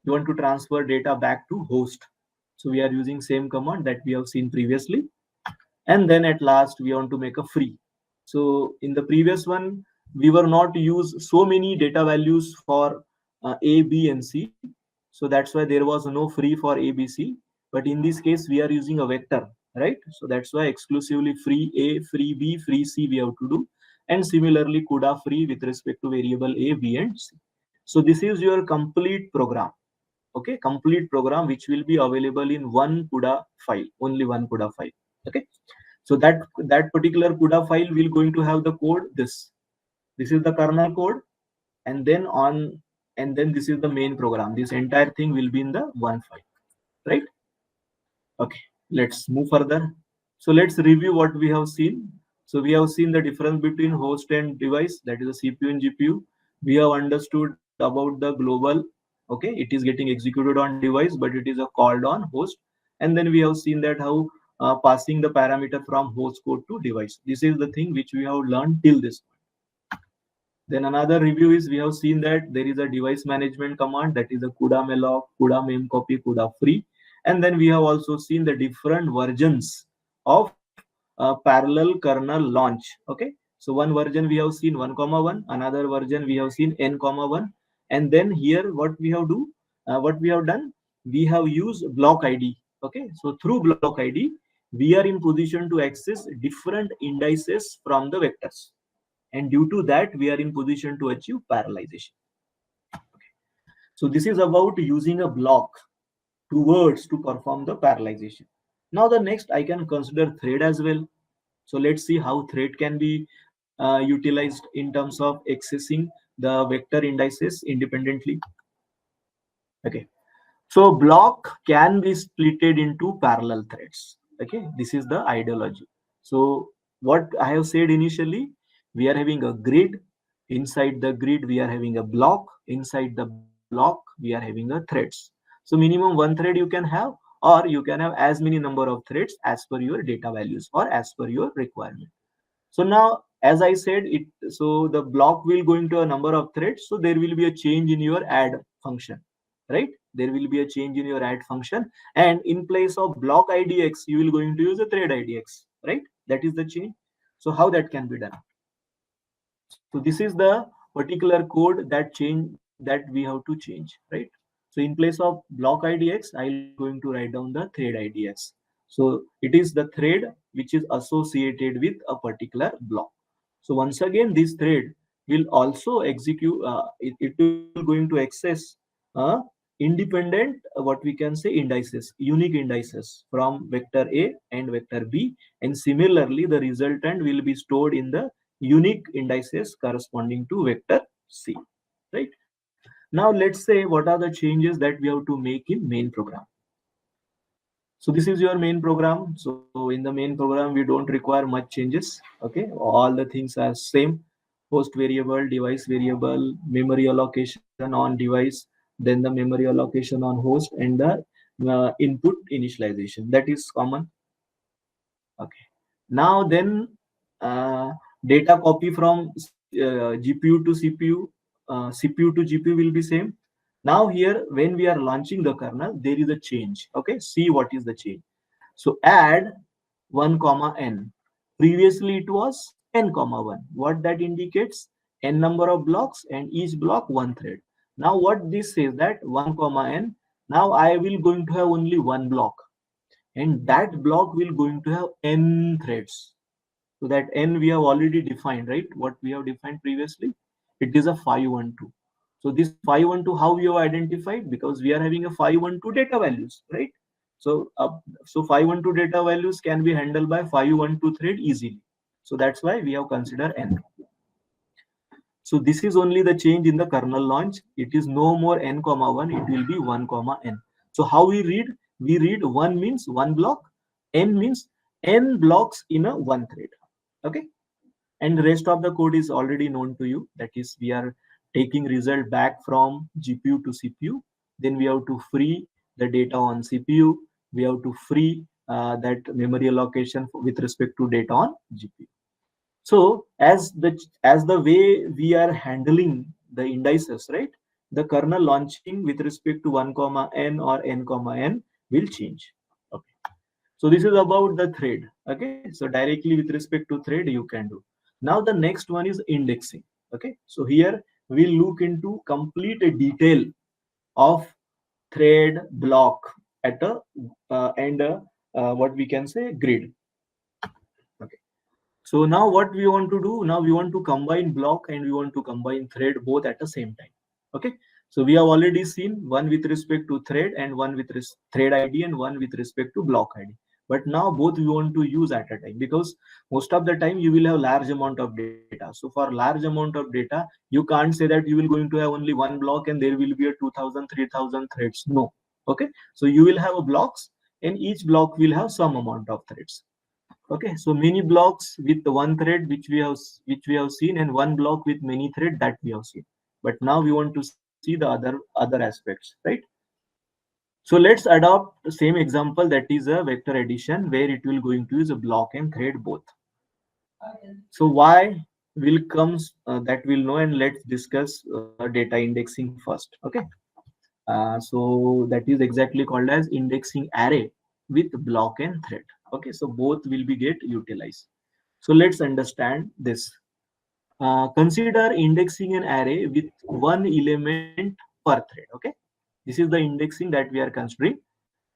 You want to transfer data back to host. So we are using same command that we have seen previously. And then at last we want to make a free. So in the previous one, we were not use so many data values for A, B, and C. So that's why there was no free for A, B, C. But in this case, we are using a vector, right? So that's why exclusively free A, free B, free C we have to do. And similarly, CUDA free with respect to variable A, B, and C. So this is your complete program. Okay, complete program which will be available in one CUDA file, only one CUDA file. Okay, so that particular CUDA file will going to have the code this is the kernel code, and then this is the main program. This entire thing will be in the one file, right? Okay, let's move further. So let's review what we have seen. So we have seen the difference between host and device, that is the CPU and GPU. We have understood about the global. Okay, it is getting executed on device, but it is a called on host. And then we have seen that how passing the parameter from host code to device. This is the thing which we have learned till this. Then another review is we have seen that there is a device management command, that is a CUDA malloc, CUDA memcopy, CUDA free. And then we have also seen the different versions of parallel kernel launch. Okay. So one version we have seen 1,1, another version we have seen n,1. And then here what we have done, we have used block ID. Okay. So through block ID, we are in position to access different indices from the vectors, and due to that we are in position to achieve parallelization. So this is about using a block to words to perform the parallelization. Now the next I can consider thread as well. So let's see how thread can be utilized in terms of accessing the vector indices independently. Okay, so block can be splitted into parallel threads. Okay, this is the ideology. So what I have said initially, we are having a grid. Inside the grid, we are having a block. Inside the block, we are having a threads. So minimum one thread you can have, or you can have as many number of threads as per your data values or as per your requirement. So now, as I said, so the block will go into a number of threads. So there will be a change in your add function, right? There will be a change in your add function, and in place of block IDX, you will going to use a thread IDX, right? That is the change. So how that can be done? So this is the particular code that we have to change, right? So in place of block IDX, I'll going to write down the thread IDX. So it is the thread which is associated with a particular block. So once again, this thread will also execute. It will going to access independent, what we can say, indices, unique indices from vector A and vector B, and similarly, the resultant will be stored in the unique indices corresponding to vector C, right? Now let's say what are the changes that we have to make in main program. So this is your main program. So in the main program, we don't require much changes. Okay, all the things are same: host variable, device variable, memory allocation on device, then the memory allocation on host, and the input initialization. That is common. Okay. Now then, data copy from GPU to CPU, CPU to GPU will be same. Now here, when we are launching the kernel, there is a change. Okay, see what is the change. So add 1 comma n. Previously it was n comma 1. What that indicates? N number of blocks and each block one thread. Now what this says, that 1 comma n. Now I will going to have only one block, and that block will going to have n threads. So that n we have already defined, right? What we have defined previously, it is a 512. So this 512, how we have identified? Because we are having a 512 data values, right? So 512 data values can be handled by 512 thread easily. So that's why we have considered n. So this is only the change in the kernel launch. It is no more n comma 1, it will be 1 comma n. So how we read? We read 1 means one block, n means n blocks in a one thread. Okay. And the rest of the code is already known to you. That is, we are taking result back from GPU to CPU. Then we have to free the data on CPU. We have to free that memory allocation with respect to data on GPU. So as the way we are handling the indices, right? The kernel launching with respect to 1 comma n or n comma n will change. Okay. So this is about the thread. Okay. So directly with respect to thread you can do. Now the next one is indexing. Okay. So here we'll look into complete detail of thread block at a and what we can say grid. Okay. So now what we want to do, now we want to combine block and we want to combine thread both at the same time. Okay. So we have already seen one with respect to thread and one with thread ID and one with respect to block ID. But now both we want to use at a time, because most of the time you will have large amount of data. So for large amount of data, you can't say that you will going to have only one block and there will be a 2000, 3000 threads. No. Okay. So you will have a blocks and each block will have some amount of threads. Okay, so many blocks with one thread which we have seen, and one block with many thread that we have seen. But now we want to see the other aspects, right? So let's adopt the same example, that is a vector addition where it will going to use a block and thread both. So why will comes that we'll know, and let's discuss data indexing first. Okay, so that is exactly called as indexing array with block and thread. Okay, so both will be get utilized. So let's understand this. Consider indexing an array with one element per thread. Okay, this is the indexing that we are considering.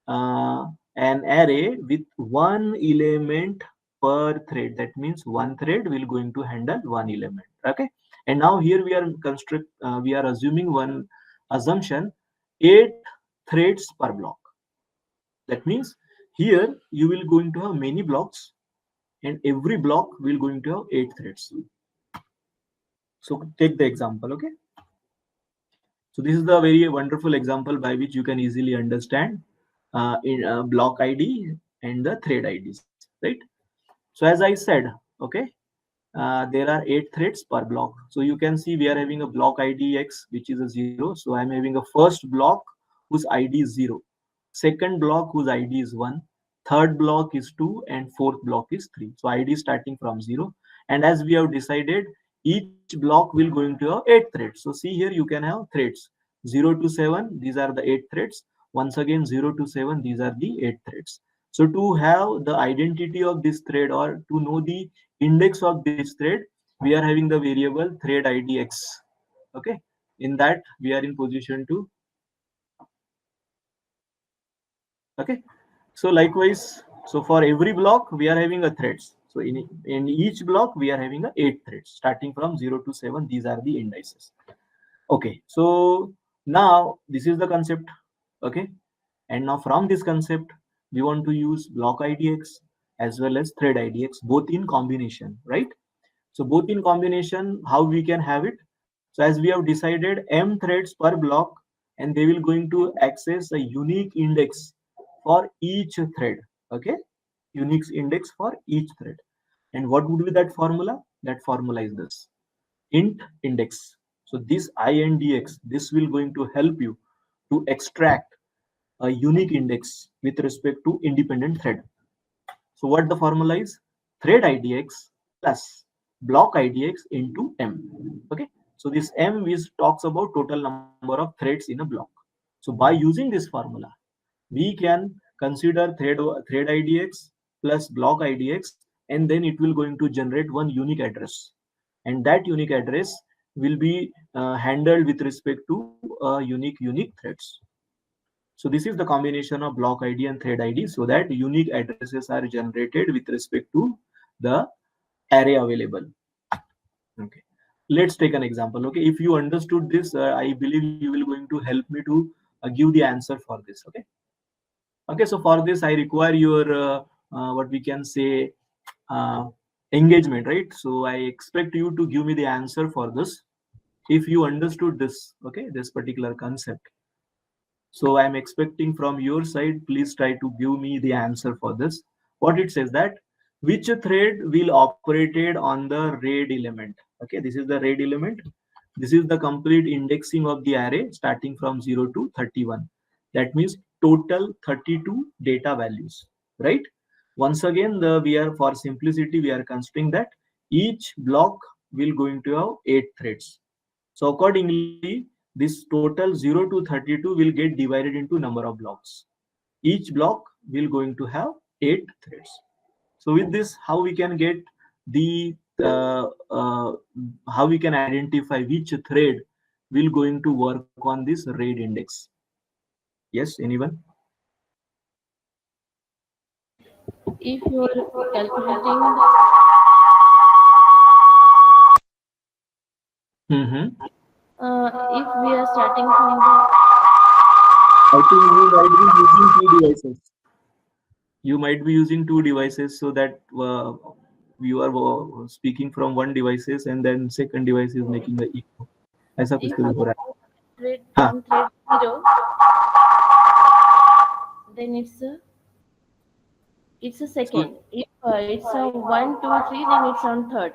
An array with one element per thread. That means one thread will going to handle one element. Okay, and now here we are assuming one assumption: 8 threads per block. That means here you will going to have many blocks, and every block will going to have 8 threads. So take the example. Okay, so this is the very wonderful example by which you can easily understand in block ID and the thread IDs, right? So as I said, okay, there are 8 threads per block. So you can see we are having a block ID X, which is a 0. So I'm having a first block whose ID is 0, second block whose ID is 1, third block is 2, and fourth block is 3. So ID is starting from 0. And as we have decided, each block will going to have 8 threads. So see here you can have threads 0 to 7. These are the 8 threads. Once again 0 to 7. These are the 8 threads. So to have the identity of this thread, or to know the index of this thread, we are having the variable thread ID X. Okay, in that we are in position to. Okay, so likewise, so for every block we are having a threads. So in each block we are having a 8 threads starting from 0 to 7. These are the indices. Okay, so now this is the concept. Okay, and now from this concept we want to use block idx as well as thread idx, both in combination, right? So both in combination, how we can have it? So as we have decided, m threads per block, and they will going to access a unique index for each thread. Okay, unique index for each thread. And what would be that formula? That formula is this: int index. So this indx, this will going to help you to extract a unique index with respect to independent thread. So what the formula is? Thread idx plus block idx into m. Okay. So this m is talks about total number of threads in a block. So by using this formula, we can consider thread idx plus block idx, and then it will going to generate one unique address, and that unique address will be handled with respect to unique threads. So this is the combination of block ID and thread ID, so that unique addresses are generated with respect to the array available. Okay. Let's take an example. Okay. If you understood this, I believe you will going to help me to give the answer for this. Okay. Okay. So for this, I require your what we can say uh, engagement, right? So I expect you to give me the answer for this. If you understood this, okay, this particular concept. So I'm expecting from your side, please try to give me the answer for this. What it says that which thread will operated on the red element. Okay, this is the red element. This is the complete indexing of the array starting from 0 to 31. That means total 32 data values, right? Once again, we are for simplicity, we are considering that Each block will going to have 8 threads. So accordingly, this total 0 to 32 will get divided into number of blocks. Each block will going to have 8 threads. So with this, how we can get the how we can identify which thread will going to work on this RAID index? Yes, anyone? If you are calculating the Mm-hmm. if we are starting from the I think you might be using two devices. You might be using two devices so that you are speaking from one devices and then second device is making a echo. ऐसा कुछ if तो we हो रहा calculate है. हाँ. from thread 0, then it's a So second. If it's a 1, 2, 3, then it's on third.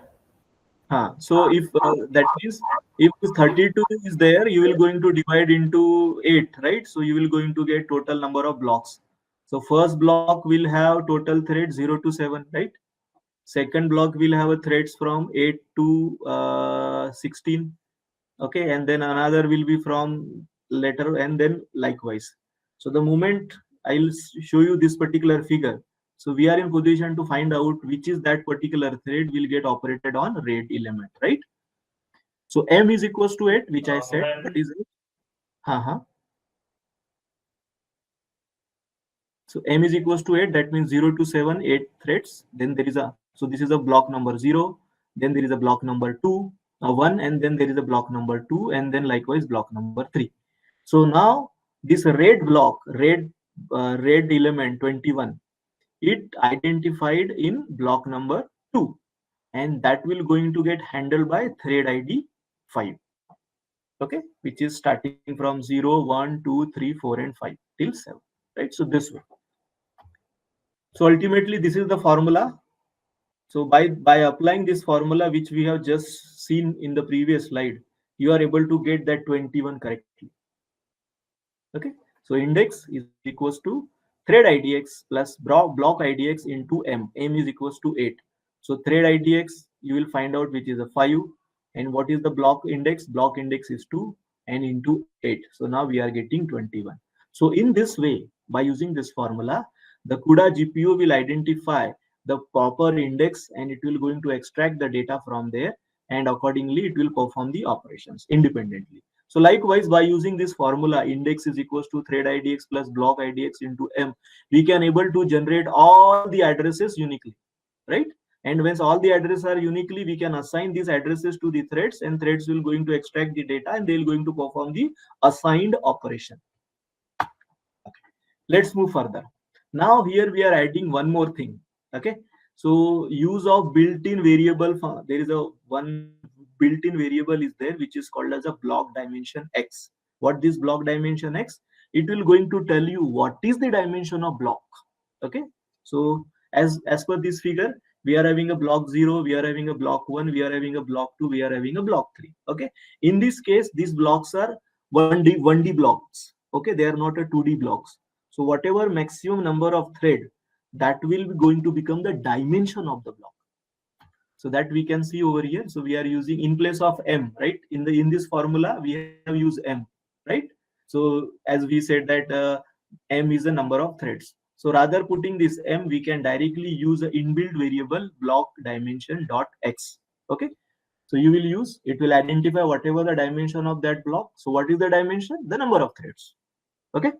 so if that means if this 32 is there, you will going to divide into 8, right? So you will going to get total number of blocks. So first block will have total thread 0 to 7, right? Second block will have a threads from 8 to 16. Okay, and then another will be from letter and then likewise. So the moment I'll show you this particular figure, so we are in position to find out which is that particular thread will get operated on RAID element, right? So m is equals to 8, which I said, that is it. Uh-huh. So m is equals to 8, that means 0 to 7, 8 threads. Then there is a, so this is a block number 0, then there is a block number 2, 1, and then there is a block number 2, and then likewise block number 3. So now this red block, red element 21, it identified in block number 2, and that will going to get handled by thread ID 5. Okay, which is starting from 0, 1, 2, 3, 4, and 5 till 7. Right, so this way. So ultimately, this is the formula. So by applying this formula, which we have just seen in the previous slide, you are able to get that 21 correctly. Okay, so index is equals to thread idx plus block idx into m is equals to 8. So thread idx you will find out which is a 5, and what is the block index is 2 and into 8. So now we are getting 21. So in this way, by using this formula, the CUDA GPU will identify the proper index and it will going to extract the data from there, and accordingly it will perform the operations independently. So likewise, by using this formula, index is equals to thread idx plus block idx into m, we can able to generate all the addresses uniquely, right? And once all the addresses are uniquely, we can assign these addresses to the threads, and threads will going to extract the data, and they will going to perform the assigned operation. Let's move further. Now here we are adding one more thing. Okay, so use of built-in variable. There is a one built-in variable is there, which is called as a block dimension x. What this block dimension x? It will going to tell you what is the dimension of block. Okay, so as per this figure, we are having a block 0, we are having a block 1, we are having a block 2, we are having a block 3. Okay, in this case these blocks are 1D blocks. Okay, they are not a 2D blocks. So whatever maximum number of thread, that will be going to become the dimension of the block. So that we can see over here. So we are using in place of m, right? In this formula we have used m, right? So as we said that m is the number of threads. So rather putting this m, we can directly use an inbuilt variable block dimension dot x. Okay. So you will use, it will identify whatever the dimension of that block. So what is the dimension? The number of threads. Okay.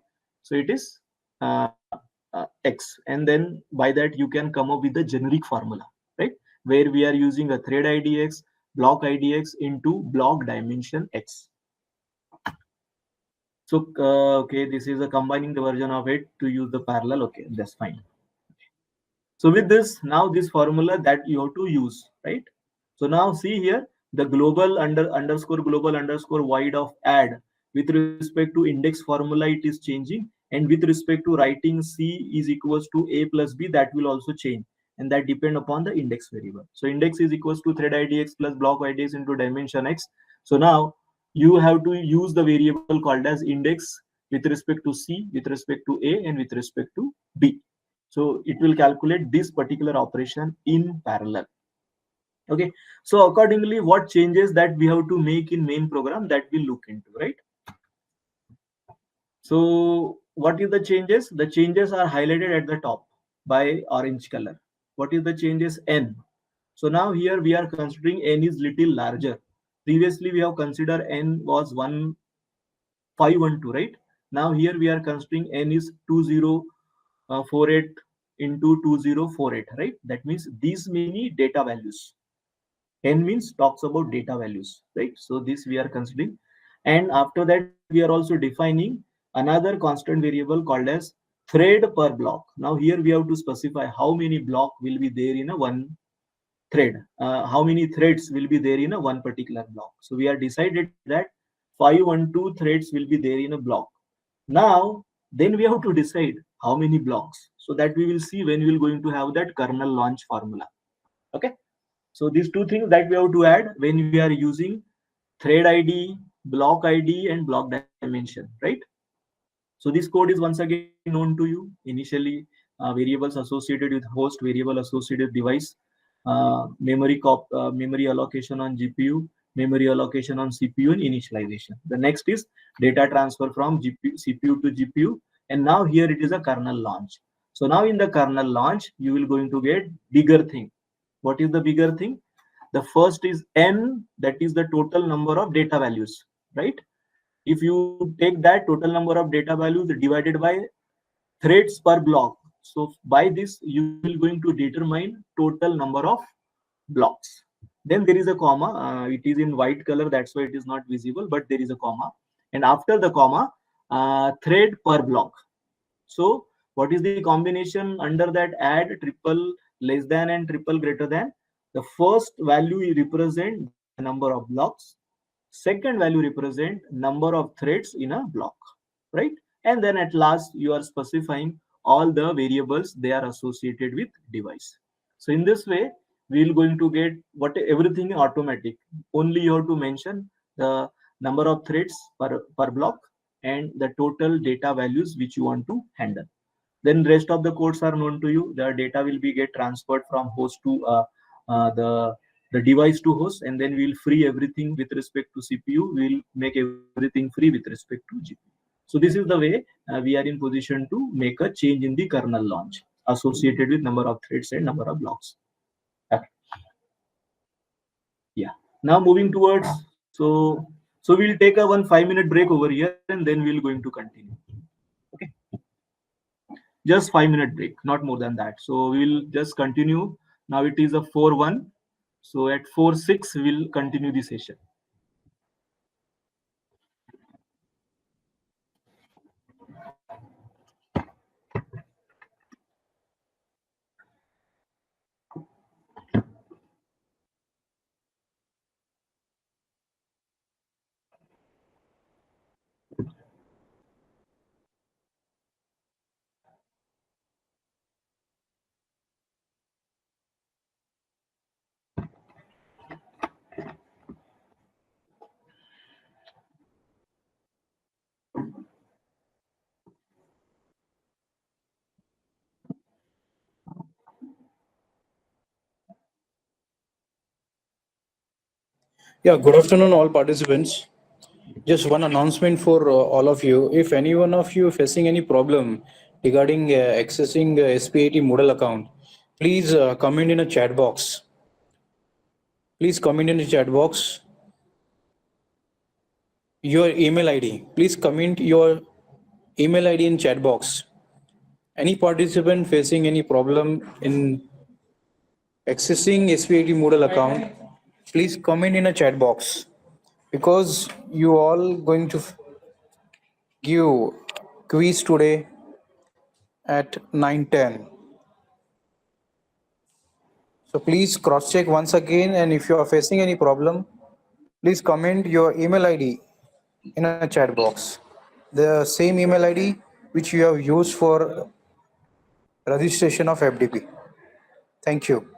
So it is uh, x, and then by that you can come up with the generic formula, right? Where we are using a thread idx, block idx into block dimension x. So okay, this is a combining the version of it to use the parallel. Okay, that's fine. So with this, now this formula that you have to use, right? So now see here, the global underscore global underscore void of add with respect to index formula, it is changing. And with respect to writing C is equals to A plus B, that will also change. And that depend upon the index variable. So index is equals to thread idx plus block idx into dimension x. So now you have to use the variable called as index with respect to C, with respect to A, and with respect to B. So it will calculate this particular operation in parallel. Okay, so accordingly, what changes that we have to make in main program, that we'll look into, right? So what is the changes? The changes are highlighted at the top by orange color. What is the changes? N. So now here we are considering n is little larger. Previously we have considered n was 1512, right? Now here we are considering n is 2048 into 2048, right? That means these many data values. N means talks about data values, right? So this we are considering. And after that, we are also defining another constant variable called as thread per block. Now here we have to specify how many block will be there in a one thread, how many threads will be there in a one particular block. So we are decided that 512 threads will be there in a block. Now then we have to decide how many blocks, so that we will see when we will going to have that kernel launch formula. Okay, so these two things that we have to add when we are using thread id, block id, and block dimension, right? So this code is once again known to you. Initially, variables associated with host, variable associated with device, memory allocation on GPU, memory allocation on CPU, and initialization. The next is data transfer from CPU to GPU, and now here it is a kernel launch. So now in the kernel launch, you will going to get bigger thing. What is the bigger thing? The first is n, that is the total number of data values, right? If you take that total number of data values divided by threads per block, so by this you will going to determine total number of blocks. Then there is a comma, it is in white color, that's why it is not visible, but there is a comma, and after the comma, thread per block. So what is the combination under that? Add triple less than and triple greater than. The first value represent the number of blocks. Second value represent number of threads in a block, right? And then at last you are specifying all the variables they are associated with device. So in this way, we will going to get what everything automatic. Only you have to mention the number of threads per block and the total data values which you want to handle. Then rest of the codes are known to you. The data will be get transferred from host to the device to host, and then we'll free everything with respect to CPU. We'll make everything free with respect to GPU. So this is the way we are in position to make a change in the kernel launch associated with number of threads and number of blocks. Okay. Yeah. Now moving towards, so we'll take a 1 5 minute break over here, and then we'll going to continue. Okay, just 5 minute break, not more than that. So we'll just continue. Now it is a 4-1. So at 4-6 we'll continue the session. Yeah, good afternoon, all participants. Just one announcement for all of you. If any one of you facing any problem regarding accessing S.P.I.T model account, please comment in a chat box. Please comment in the chat box your email ID. Please comment your email ID in chat box. Any participant facing any problem in accessing S.P.I.T model account, please comment in a chat box because you all going to give quiz today at 9:10. So please cross check once again, and if you are facing any problem, please comment your email ID in a chat box. The same email ID which you have used for registration of FDP. Thank you.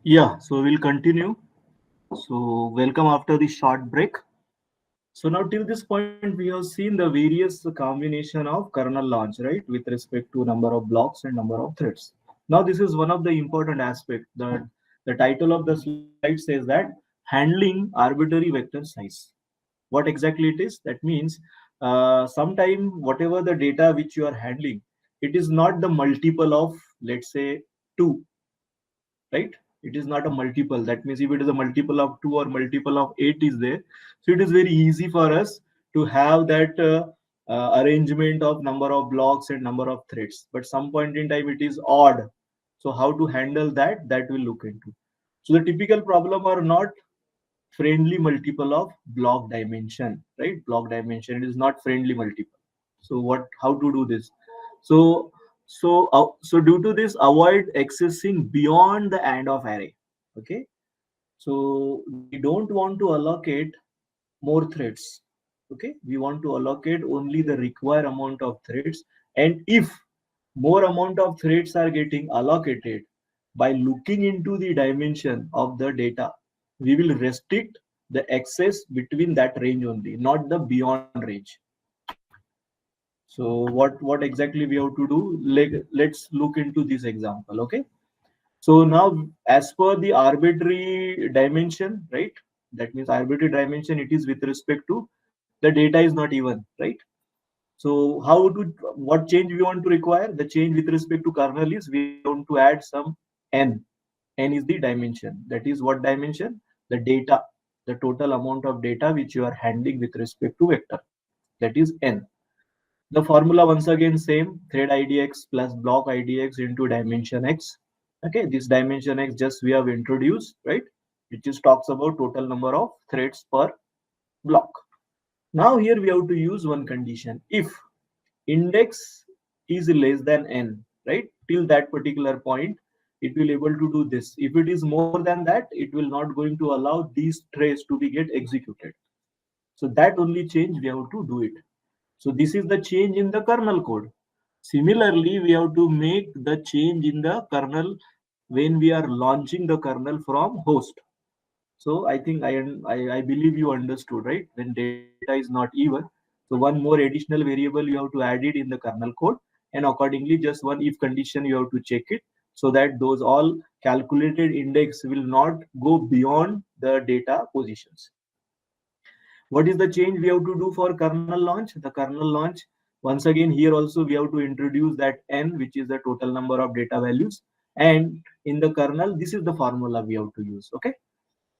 Yeah, so we'll continue. So welcome after the short break. So now till this point, we have seen the various combination of kernel launch, right, with respect to number of blocks and number of threads. Now this is one of the important aspect that the title of the slide says that handling arbitrary vector size. What exactly it is? That means sometime whatever the data which you are handling, it is not the multiple of, let's say, 2, right? It is not a multiple. That means if it is a multiple of 2 or multiple of 8 is there, so it is very easy for us to have that arrangement of number of blocks and number of threads, but some point in time it is odd. So how to handle that, that we'll look into. So the typical problem are not friendly multiple of block dimension, right? Block dimension, it is not friendly multiple. So what, how to do this? So so uh, so due to this, avoid accessing beyond the end of array. Okay, so we don't want to allocate more threads. Okay, we want to allocate only the required amount of threads. And if more amount of threads are getting allocated, by looking into the dimension of the data, we will restrict the access between that range only, not the beyond range. So what exactly we have to do? Let's look into this example. Okay, so now, as per the arbitrary dimension, right? That means arbitrary dimension, it is with respect to the data is not even, right? So how to, what change we want to require? The change with respect to kernel is we want to add some n. N is the dimension. That is what dimension? The data, the total amount of data which you are handling with respect to vector. That is n. The formula once again same, thread idx plus block idx into dimension x. Okay, this dimension x just we have introduced, right? It just talks about total number of threads per block. Now here we have to use one condition. If index is less than n, right? Till that particular point, it will able to do this. If it is more than that, it will not going to allow these threads to be get executed. So that only change we have to do it. So this is the change in the kernel code. Similarly, we have to make the change in the kernel when we are launching the kernel from host. So I think I believe you understood, right? When data is not even, so one more additional variable you have to add it in the kernel code, and accordingly just one if condition you have to check it, so that those all calculated index will not go beyond the data positions. What is the change we have to do for kernel launch? The kernel launch, once again here also we have to introduce that n, which is the total number of data values, and in the kernel this is the formula we have to use. Okay,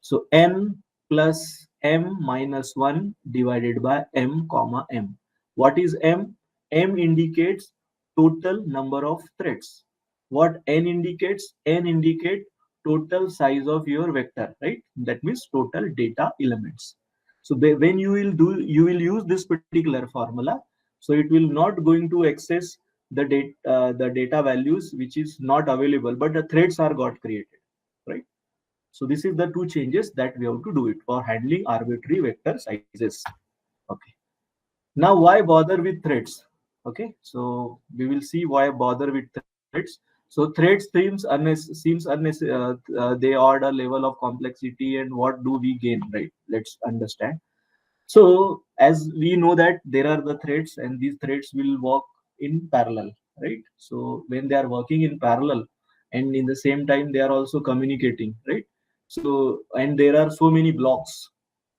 so n plus m minus 1 divided by m comma m. What is m? M indicates total number of threads. What n indicates? N indicate total size of your vector, right? That means total data elements. So when you will do, you will use this particular formula. So it will not going to access the data values which is not available, but the threads are got created, right? So this is the two changes that we have to do it for handling arbitrary vector sizes. Okay. Now why bother with threads? Okay. So we will see why bother with threads. So threads seems unnecessary. They add a level of complexity, and what do we gain, right? Let's understand. So as we know that there are the threads, and these threads will work in parallel, right? So when they are working in parallel, and in the same time they are also communicating, right? So and there are so many blocks,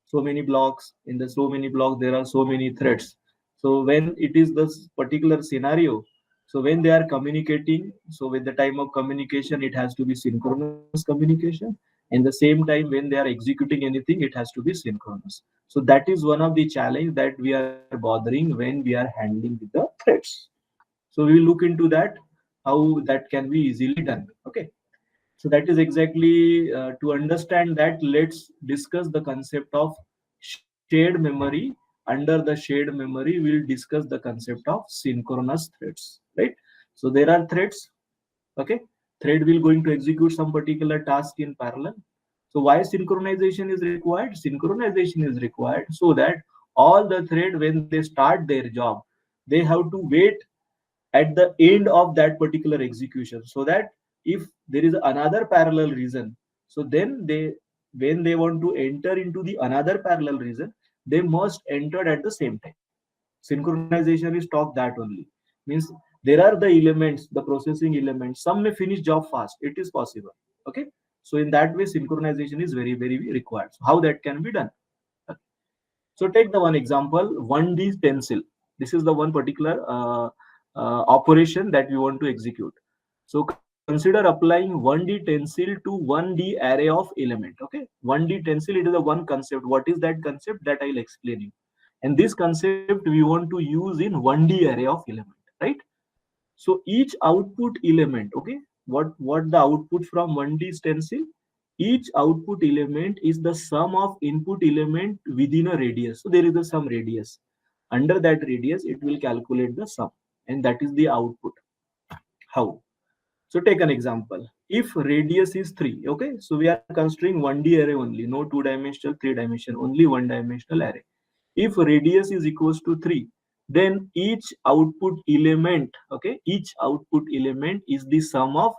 so many blocks. In the so many blocks there are so many threads. So when it is this particular scenario, so when they are communicating, so with the time of communication it has to be synchronous communication, and the same time when they are executing anything it has to be synchronous. So that is one of the challenge that we are bothering when we are handling with the threads. So we will look into that, how that can be easily done. Okay, so that is exactly to understand that, let's discuss the concept of shared memory. Under the shared memory we'll discuss the concept of synchronous threads, right? So there are threads. Okay, thread will going to execute some particular task in parallel. So why synchronization is required? Synchronization is required so that all the thread when they start their job, they have to wait at the end of that particular execution, so that if there is another parallel reason, So then they, when they want to enter into the another parallel region, they must enter at the same time. Synchronization is taught that only. Means there are the elements, the processing elements. Some may finish job fast. It is possible. Okay. So in that way, synchronization is very, very required. So how that can be done? Okay. So take the one example, 1D stencil. This is the one particular operation that we want to execute. So consider applying 1D tensile to 1D array of element. Okay, 1D tensile, it is a one concept. What is that concept? That I'll explain you. And this concept we want to use in 1D array of element, right? So each output element, okay, what the output from 1D stencil? Each output element is the sum of input element within a radius. So there is a sum radius. Under that radius, it will calculate the sum, and that is the output. How? So take an example. If radius is 3, okay, so we are considering 1D array only, no two-dimensional, three-dimension, only one-dimensional array. If radius is equals to 3, then each output element, okay, each output element is the sum of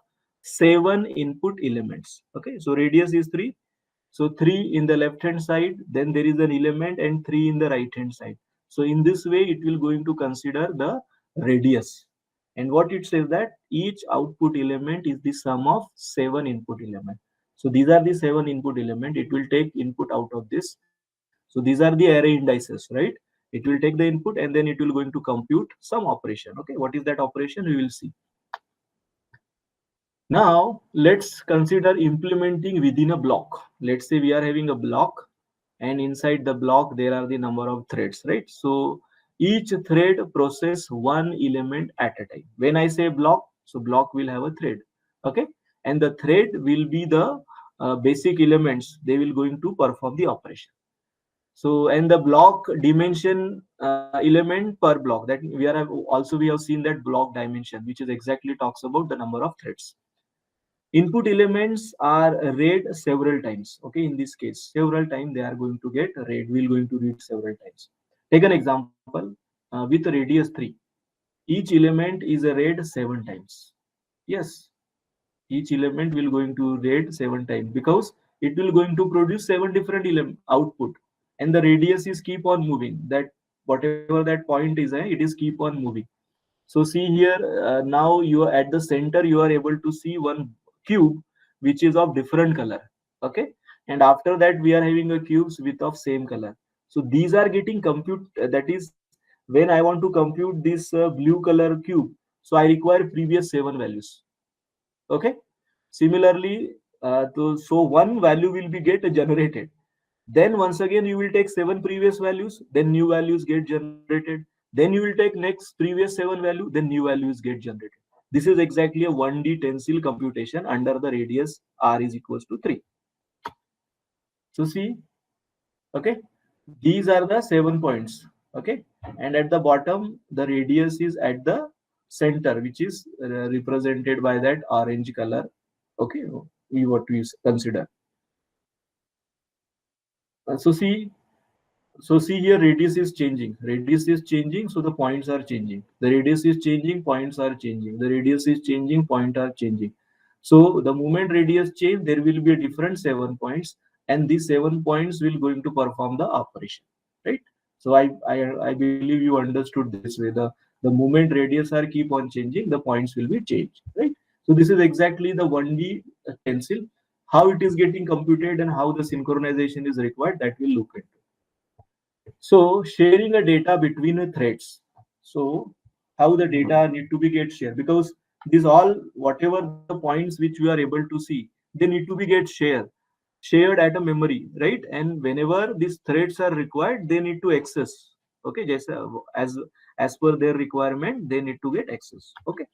7 input elements. Okay, so radius is 3. So 3 in the left hand side, then there is an element, and 3 in the right hand side. So in this way, it will going to consider the radius. And what it says that each output element is the sum of 7 input element. So these are the 7 input element. It will take input out of this. So these are the array indices, right? It will take the input and then it will going to compute some operation. Okay, what is that operation? We will see. Now let's consider implementing within a block. Let's say we are having a block, and inside the block there are the number of threads, right? So each thread process one element at a time. When I say block, so block will have a thread, okay, and the thread will be the basic elements. They will going to perform the operation. So and the block dimension element per block, that we are also we have seen that block dimension, which is exactly talks about the number of threads. Input elements are read several times. Okay, in this case, several times they are going to get read. We're going to read several times. Take an example with radius 3. Each element is read 7 times. Yes, each element will going to read 7 times because it will going to produce 7 different output, and the radius is keep on moving. That whatever that point is, it is keep on moving. So see here, now you are at the center, you are able to see one cube which is of different color. Okay, and after that we are having a cubes with of same color. So these are getting compute. That is, when I want to compute this blue color cube, so I require previous 7 values. Okay, similarly, so one value will be get generated. Then once again you will take 7 previous values, then new values get generated. Then you will take next previous 7 value, then new values get generated. This is exactly a 1D tensile computation under the radius r is equals to 3. So see, okay, these are the 7 points. Okay, and at the bottom the radius is at the center, which is represented by that orange color. Okay, we what we consider. So see, so see here, radius is changing. Radius is changing, so the points are changing. The radius is changing, points are changing. The radius is changing, points are changing. So the moment radius change, there will be a different 7 points, and these 7 points will going to perform the operation, right? So I believe you understood this way. The moment radius are keep on changing, the points will be changed, right? So this is exactly the 1D tensile. How it is getting computed and how the synchronization is required, that we'll look into. So sharing a data between the threads. So how the data need to be get shared, because these all whatever the points which we are able to see, they need to be get shared at a memory, right? And whenever these threads are required, they need to access. Okay, just as per their requirement, they need to get access. Okay,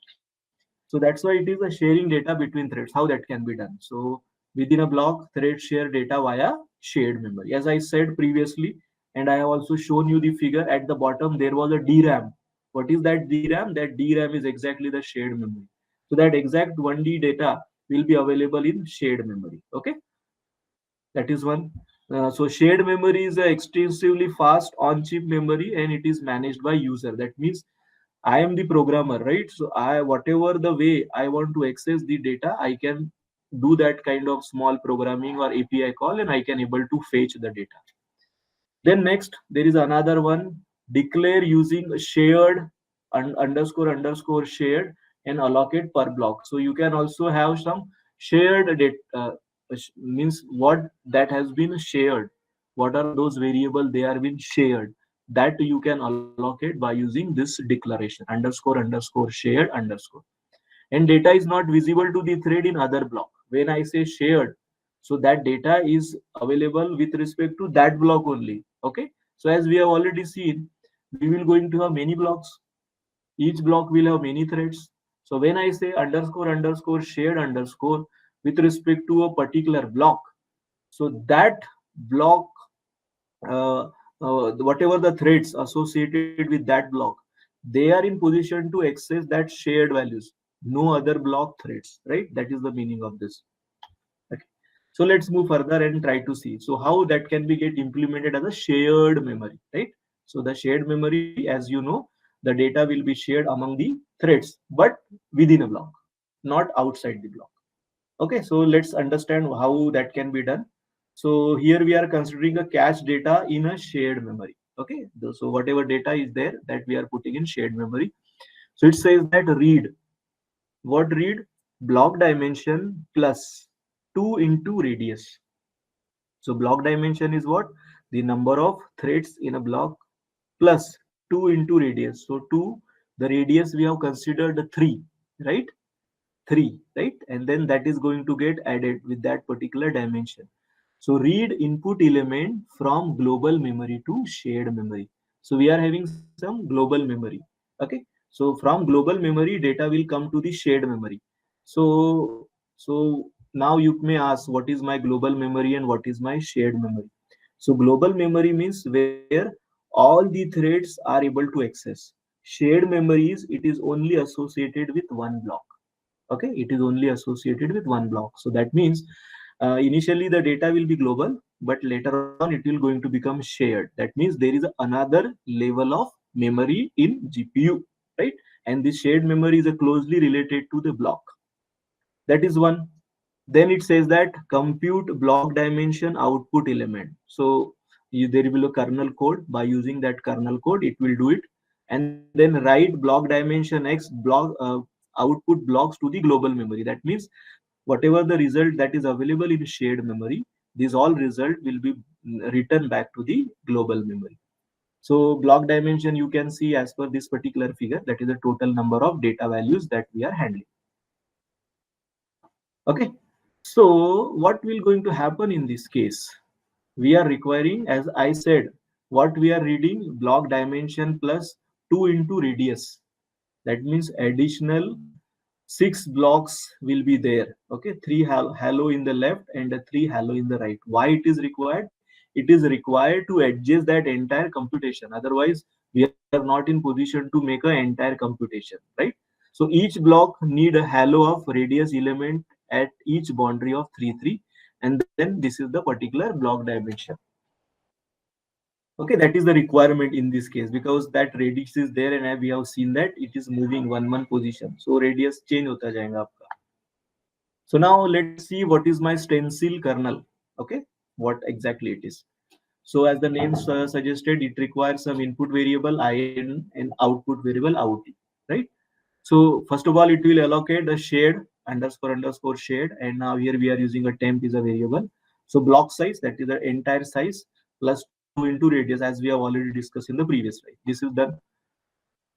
so that's why it is a sharing data between threads. How that can be done? So within a block, threads share data via shared memory. As I said previously, and I have also shown you the figure at the bottom, there was a DRAM. What is that DRAM? That DRAM is exactly the shared memory. So that exact 1D data will be available in shared memory. Okay, that is one. So shared memory is a extensively fast on-chip memory, and it is managed by user. That means I am the programmer, right? So I whatever the way I want to access the data, I can do that kind of small programming or API call, and I can able to fetch the data. Then next, there is another one, declare using shared underscore underscore shared and allocate per block. So you can also have some shared data, means what that has been shared. What are those variable they are being shared, that you can allocate by using this declaration underscore underscore shared underscore. And data is not visible to the thread in other block. When I say shared, so that data is available with respect to that block only. Okay, so as we have already seen, we will going to have many blocks. Each block will have many threads. So when I say underscore underscore shared underscore with respect to a particular block, so that block, uh, whatever the threads associated with that block, they are in position to access that shared values, no other block threads, right? That is the meaning of this. Okay, so let's move further and try to see so how that can be get implemented as a shared memory, right? So the shared memory, as you know, the data will be shared among the threads, but within a block, not outside the block. Okay, so let's understand how that can be done. So here we are considering a cache data in a shared memory. Okay, so whatever data is there, that we are putting in shared memory. So it says that read, what read, block dimension plus 2 into radius. So block dimension is what, the number of threads in a block plus 2 into radius. So 2, the radius we have considered 3, right? 3, right? And then that is going to get added with that particular dimension. So read input element from global memory to shared memory. So we are having some global memory. Okay. So from global memory, data will come to the shared memory. So now you may ask, what is my global memory and what is my shared memory? So global memory means where all the threads are able to access. Shared memories, it is only associated with one block. Okay, it is only associated with one block. So that means initially the data will be global, but later on it will going to become shared. That means there is another level of memory in GPU, right? And this shared memory is closely related to the block. That is one. Then it says that compute block dimension output element. So there will be a kernel code. By using that kernel code, it will do it. And then write block dimension x block output blocks to the global memory. That means whatever the result that is available in shared memory, these all result will be returned back to the global memory. So block dimension you can see as per this particular figure, that is the total number of data values that we are handling. Okay, so what will going to happen in this case? We are requiring, as I said, what we are reading, block dimension plus 2 into radius. That means additional 6 blocks will be there. Okay, 3 halo in the left and 3 halo in the right. Why it is required? It is required to adjust that entire computation. Otherwise, we are not in position to make an entire computation, right? So each block need a halo of radius element at each boundary of 3 3, and then this is the particular block dimension. Okay, that is the requirement in this case, because that radius is there and we have seen that it is moving one position, so radius change hota jayega aapka. So now let's see what is my stencil kernel. Okay, what exactly it is. So as the name suggested, it requires some input variable in and output variable out, right? So first of all, it will allocate the shared underscore underscore shared, and now here we are using a temp is a variable. So block size, that is the entire size, plus 2 into radius, as we have already discussed in the previous slide. This is done.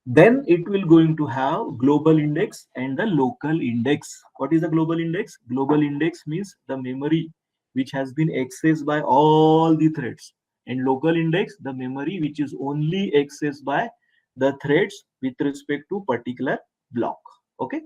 Then it will going to have global index and the local index. What is the global index? Global index means the memory which has been accessed by all the threads, and local index, the memory which is only accessed by the threads with respect to particular block. Okay,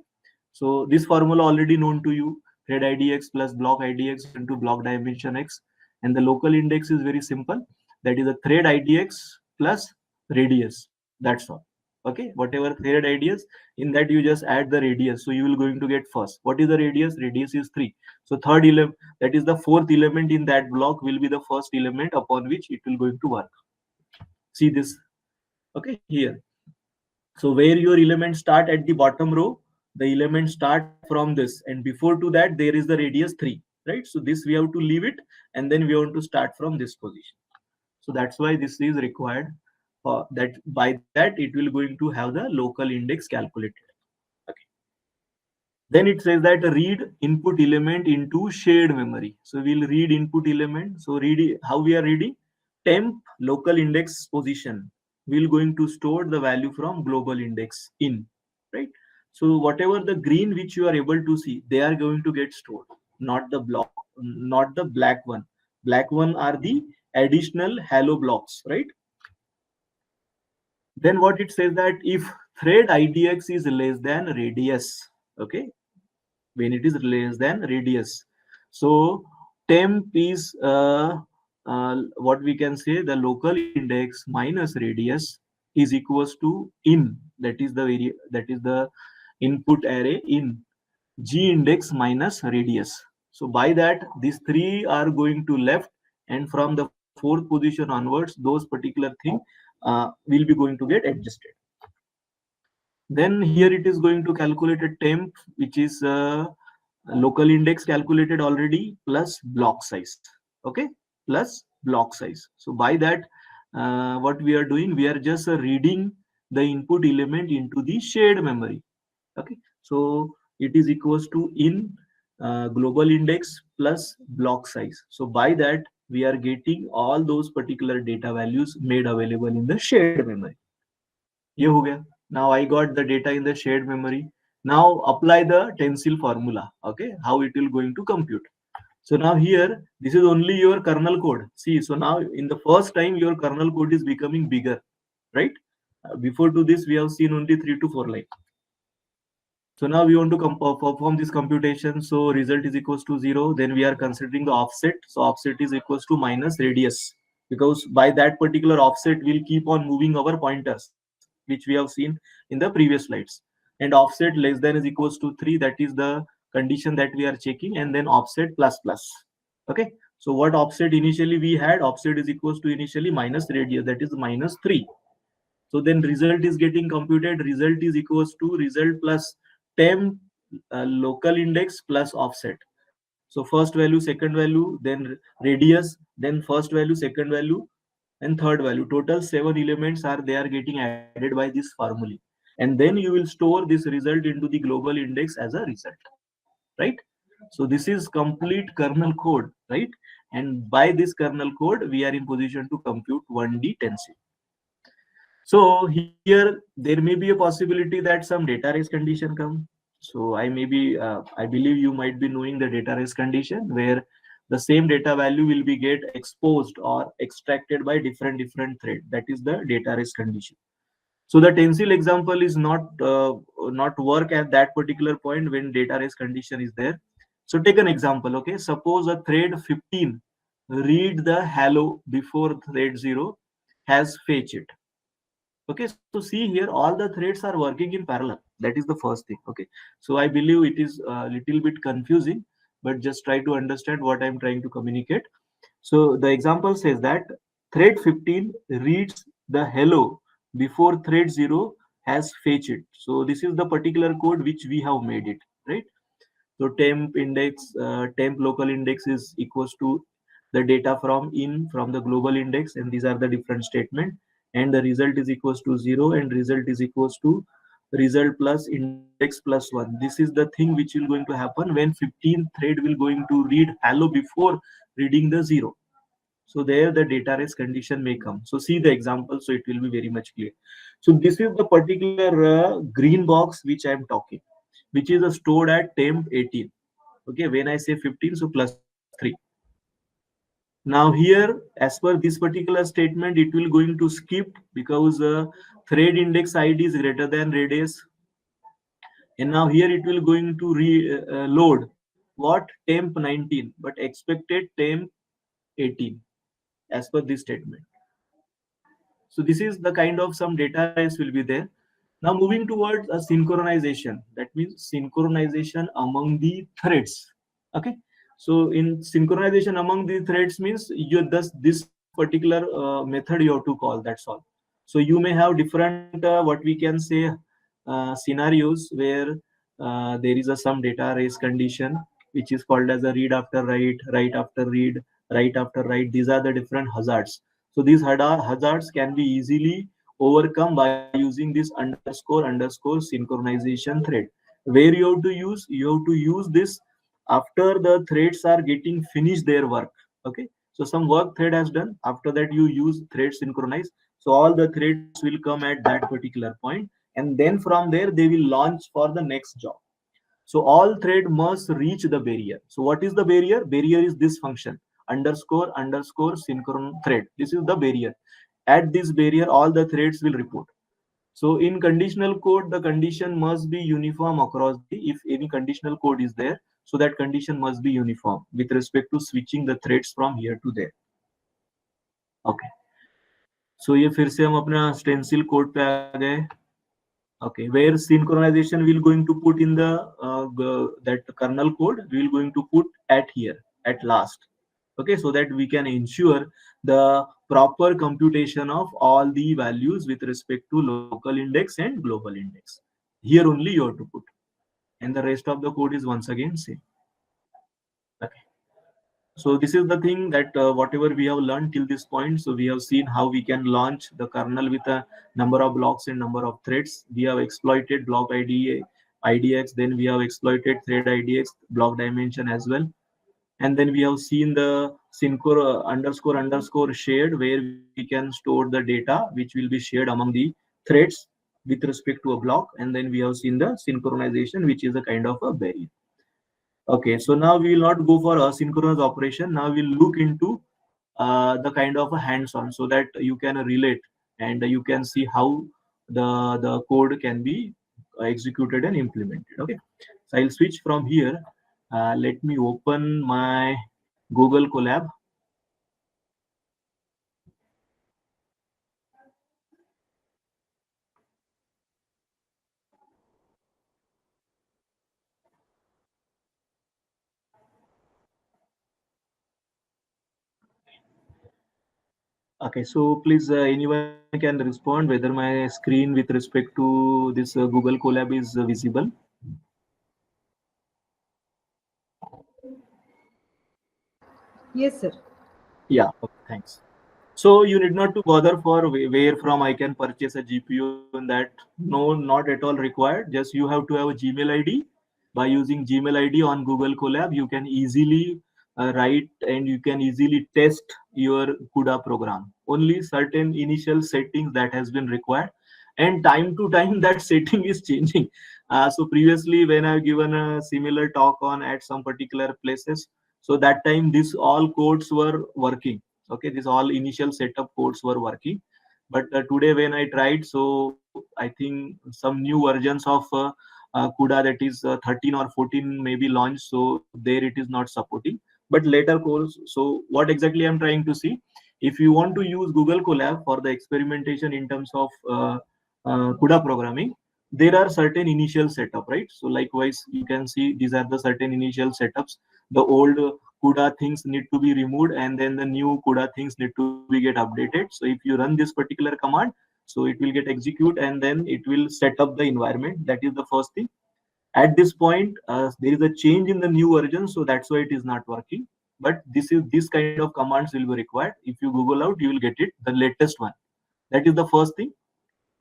so this formula already known to you, thread idx plus block idx into block dimension x, and the local index is very simple, that is a thread idx plus radius. That's all. Okay, whatever thread radius, in that you just add the radius, so you will going to get first. What is the radius? Radius is 3. So third element, that is the fourth element in that block, will be the first element upon which it will going to work. See this? Okay, here. So where your elements start at the bottom row, the element start from this, and before to that there is the radius 3, right? So this we have to leave it, and then we want to start from this position. So that's why this is required, that by that it will going to have the local index calculated. Okay. Then it says that read input element into shared memory. So we'll read input element. So how we are reading temp local index position. We're going to store the value from global index in, right? So whatever the green which you are able to see, they are going to get stored, not the block, not the black one. Black one are the additional halo blocks, right? Then what it says that if thread idx is less than radius, okay, when it is less than radius. So temp is what we can say, the local index minus radius is equals to in, that is the input array in g index minus radius. So by that these three are going to left, and from the fourth position onwards those particular thing will be going to get adjusted. Then here it is going to calculate a temp, which is local index calculated already, plus block size. Okay, plus block size. So by that, what we are doing, we are just reading the input element into the shared memory. Okay, so it is equals to in global index plus block size. So by that, we are getting all those particular data values made available in the shared memory. ये हो गया. Now I got the data in the shared memory. Now apply the tensile formula. Okay, how it will going to compute. So now here this is only your kernel code. See, so now in the first time your kernel code is becoming bigger, right? Before to this we have seen only 3 to 4 lines. So now we want to perform this computation. So result is equals to 0. Then we are considering the offset. So offset is equals to minus radius, because by that particular offset we'll keep on moving our pointers, which we have seen in the previous slides. And offset less than is equals to 3. That is the condition that we are checking. And then offset plus plus. Okay. So what offset initially we had? Offset is equals to initially minus radius. That is minus 3. So then result is getting computed. Result is equals to result plus temp local index plus offset. So first value, second value, then radius, then first value, second value, and third value. Total 7 elements are they are getting added by this formula. And then you will store this result into the global index as a result, right? So this is complete kernel code, right? And by this kernel code, we are in position to compute 1D tensor. So here there may be a possibility that some data race condition come. So I believe you might be knowing the data race condition, where the same data value will be get exposed or extracted by different thread. That is the data race condition. So the tensile example is not work at that particular point when data race condition is there. So take an example. Okay, suppose a thread 15 read the hello before thread 0 has fetch it. Okay, so see here all the threads are working in parallel. That is the first thing. Okay, so I believe it is a little bit confusing, but just try to understand what I'm trying to communicate. So the example says that thread 15 reads the hello before thread 0 has fetch it. So this is the particular code which we have made it, right? So temp local index is equals to the data from the global index, and these are the different statement. And the result is equals to 0, and result is equals to result plus index plus 1. This is the thing which will going to happen when 15th thread will going to read hello before reading the 0. So there the data race condition may come. So see the example, so it will be very much clear. So this is the particular green box which I am talking, which is stored at temp 18. Okay, when I say 15, so plus 3. Now here, as per this particular statement, it will going to skip because thread index ID is greater than radius. And now here it will going to load what temp 19, but expected temp 18 as per this statement. So this is the kind of some data race will be there. Now moving towards a synchronization, that means synchronization among the threads. Okay, so in synchronization among the threads means you this particular method you have to call. That's all. So you may have different what we can say scenarios where there is a some data race condition which is called as a read after write, write after read, write after write. These are the different hazards. So these hazards can be easily overcome by using this underscore underscore synchronization thread. Where you have to use this after the threads are getting finished their work. Okay, so some work thread has done, after that you use thread synchronize, so all the threads will come at that particular point, and then from there they will launch for the next job. So all thread must reach the barrier. So what is the barrier? Barrier is this function underscore underscore synchron thread. This is the barrier. At this barrier, all the threads will report. So in conditional code, the condition must be uniform across the, if any conditional code is there, so that condition must be uniform with respect to switching the threads from here to there. Okay. So ये फिर से हम अपना stencil code पे आ गए. Okay, where synchronization we'll going to put in the that kernel code, we will going to put at here at last. Okay, so that we can ensure the proper computation of all the values with respect to local index and global index. Here only you have to put, and the rest of the code is once again same. Okay. So this is the thing that whatever we have learned till this point. So we have seen how we can launch the kernel with a number of blocks and number of threads. We have exploited block ID, IDX, then we have exploited thread IDX, block dimension as well. And then we have seen the synchro underscore underscore shared, where we can store the data which will be shared among the threads with respect to a block. And then we have seen the synchronization, which is a kind of a barrier. Okay, so now we will not go for asynchronous operation. Now we'll look into the kind of a hands-on, so that you can relate and you can see how the code can be executed and implemented. Okay, so I'll switch from here. Let me open my Google Colab. Okay, so please anyone can respond whether my screen with respect to this Google Colab is visible. Yes, sir. Yeah, okay, thanks. So you need not to bother for where from I can purchase a GPU in that. No, not at all required. Just you have to have a Gmail ID. By using Gmail ID on Google Colab, you can easily write and you can easily test your CUDA program. Only certain initial settings that has been required, and time to time that setting is changing. So previously, when I've given a similar talk on at some particular places, so that time these all codes were working. Okay, these all initial setup codes were working, but today when I tried, so I think some new versions of CUDA, that is 13 or 14 maybe launched, so there it is not supporting, but later codes. So what exactly I'm trying to see, if you want to use Google Colab for the experimentation in terms of CUDA programming, there are certain initial setup, right? So likewise you can see these are the certain initial setups. The old CUDA things need to be removed, and then the new CUDA things need to be get updated. So if you run this particular command, so it will get execute, and then it will set up the environment. That is the first thing. At this point, there is a change in the new version, so that's why it is not working. But this kind of commands will be required. If you Google out, you will get it, the latest one. That is the first thing.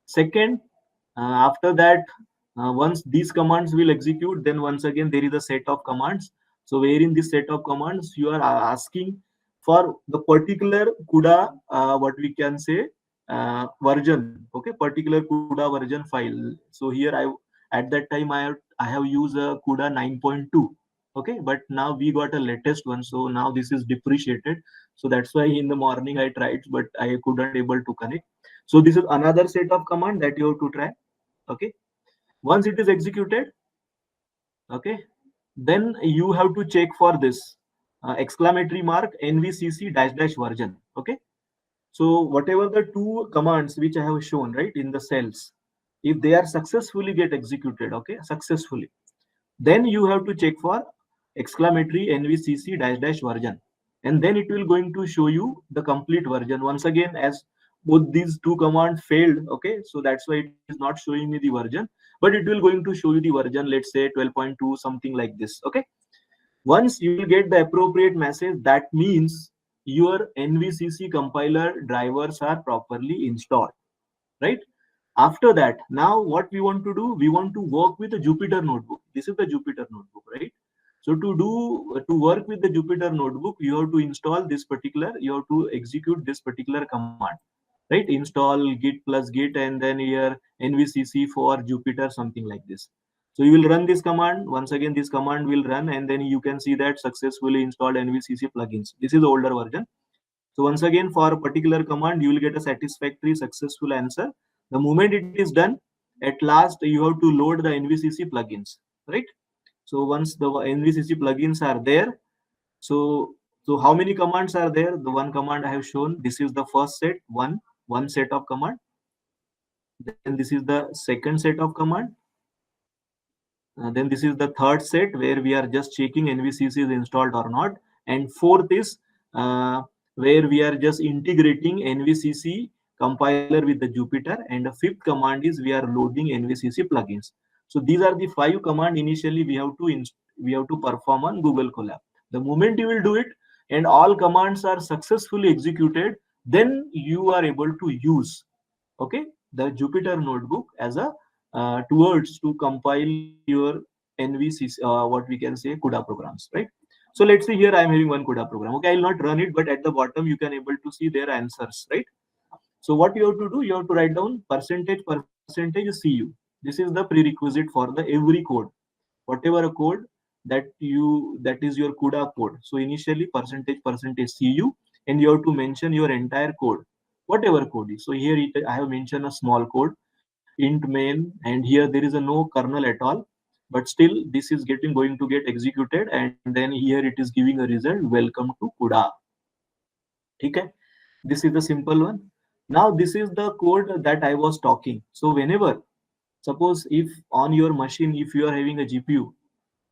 Second, after that, once these commands will execute, then once again there is a set of commands. So where in this set of commands you are asking for the particular CUDA, what we can say, version. Okay, particular CUDA version file. So here at that time I have used a CUDA 9.2. Okay, but now we got a latest one, so now this is depreciated. So that's why in the morning I tried, but I couldn't able to connect. So this is another set of command that you have to try. Okay, once it is executed, okay, then you have to check for this exclamatory mark nvcc dash dash version. Okay, so whatever the two commands which I have shown right in the cells, if they are successfully get executed, okay, successfully, then you have to check for exclamatory nvcc dash dash version, and then it will going to show you the complete version. Once again, as both these two commands failed, okay, so that's why it is not showing me the version. but it will going to show you the version, let's say 12.2, something like this. Okay, once you will get the appropriate message, that means your NVCC compiler drivers are properly installed, right? After that, now what we want to do, we want to work with a Jupyter notebook. This is the Jupyter notebook, right? So to work with the Jupyter notebook, you have to install this particular, you have to execute this particular command, right? Install git plus git and then here NVCC for Jupyter, something like this. So you will run this command. Once again, this command will run, and then you can see that successfully installed NVCC plugins. This is the older version. So once again, for a particular command, you will get a satisfactory, successful answer. The moment it is done, at last you have to load the NVCC plugins, right? So once the NVCC plugins are there, so how many commands are there? The one command I have shown. This is the first set, one set of command. Then this is the second set of command. Then this is the third set where we are just checking NVCC is installed or not. And fourth is where we are just integrating NVCC compiler with the Jupyter. And the fifth command is we are loading NVCC plugins. So these are the 5 command initially we have to perform on Google Colab. The moment you will do it and all commands are successfully executed, then you are able to use, okay, the Jupyter notebook as a towards to compile your NVC, what we can say, CUDA programs, right? So let's see, here I am having one CUDA program. Okay, I will not run it, but at the bottom you can able to see their answers, right? So what you have to do, you have to write down percentage CU. This is the prerequisite for the every code, whatever a code that is your CUDA code. So initially percentage CU, and you have to mention your entire code, whatever code is. So here I have mentioned a small code, int main, and here there is a no kernel at all, but still this is going to get executed, and then here it is giving a result, welcome to CUDA. Okay, this is the simple one. Now this is the code that I was talking. So whenever, suppose if on your machine, if you are having a GPU,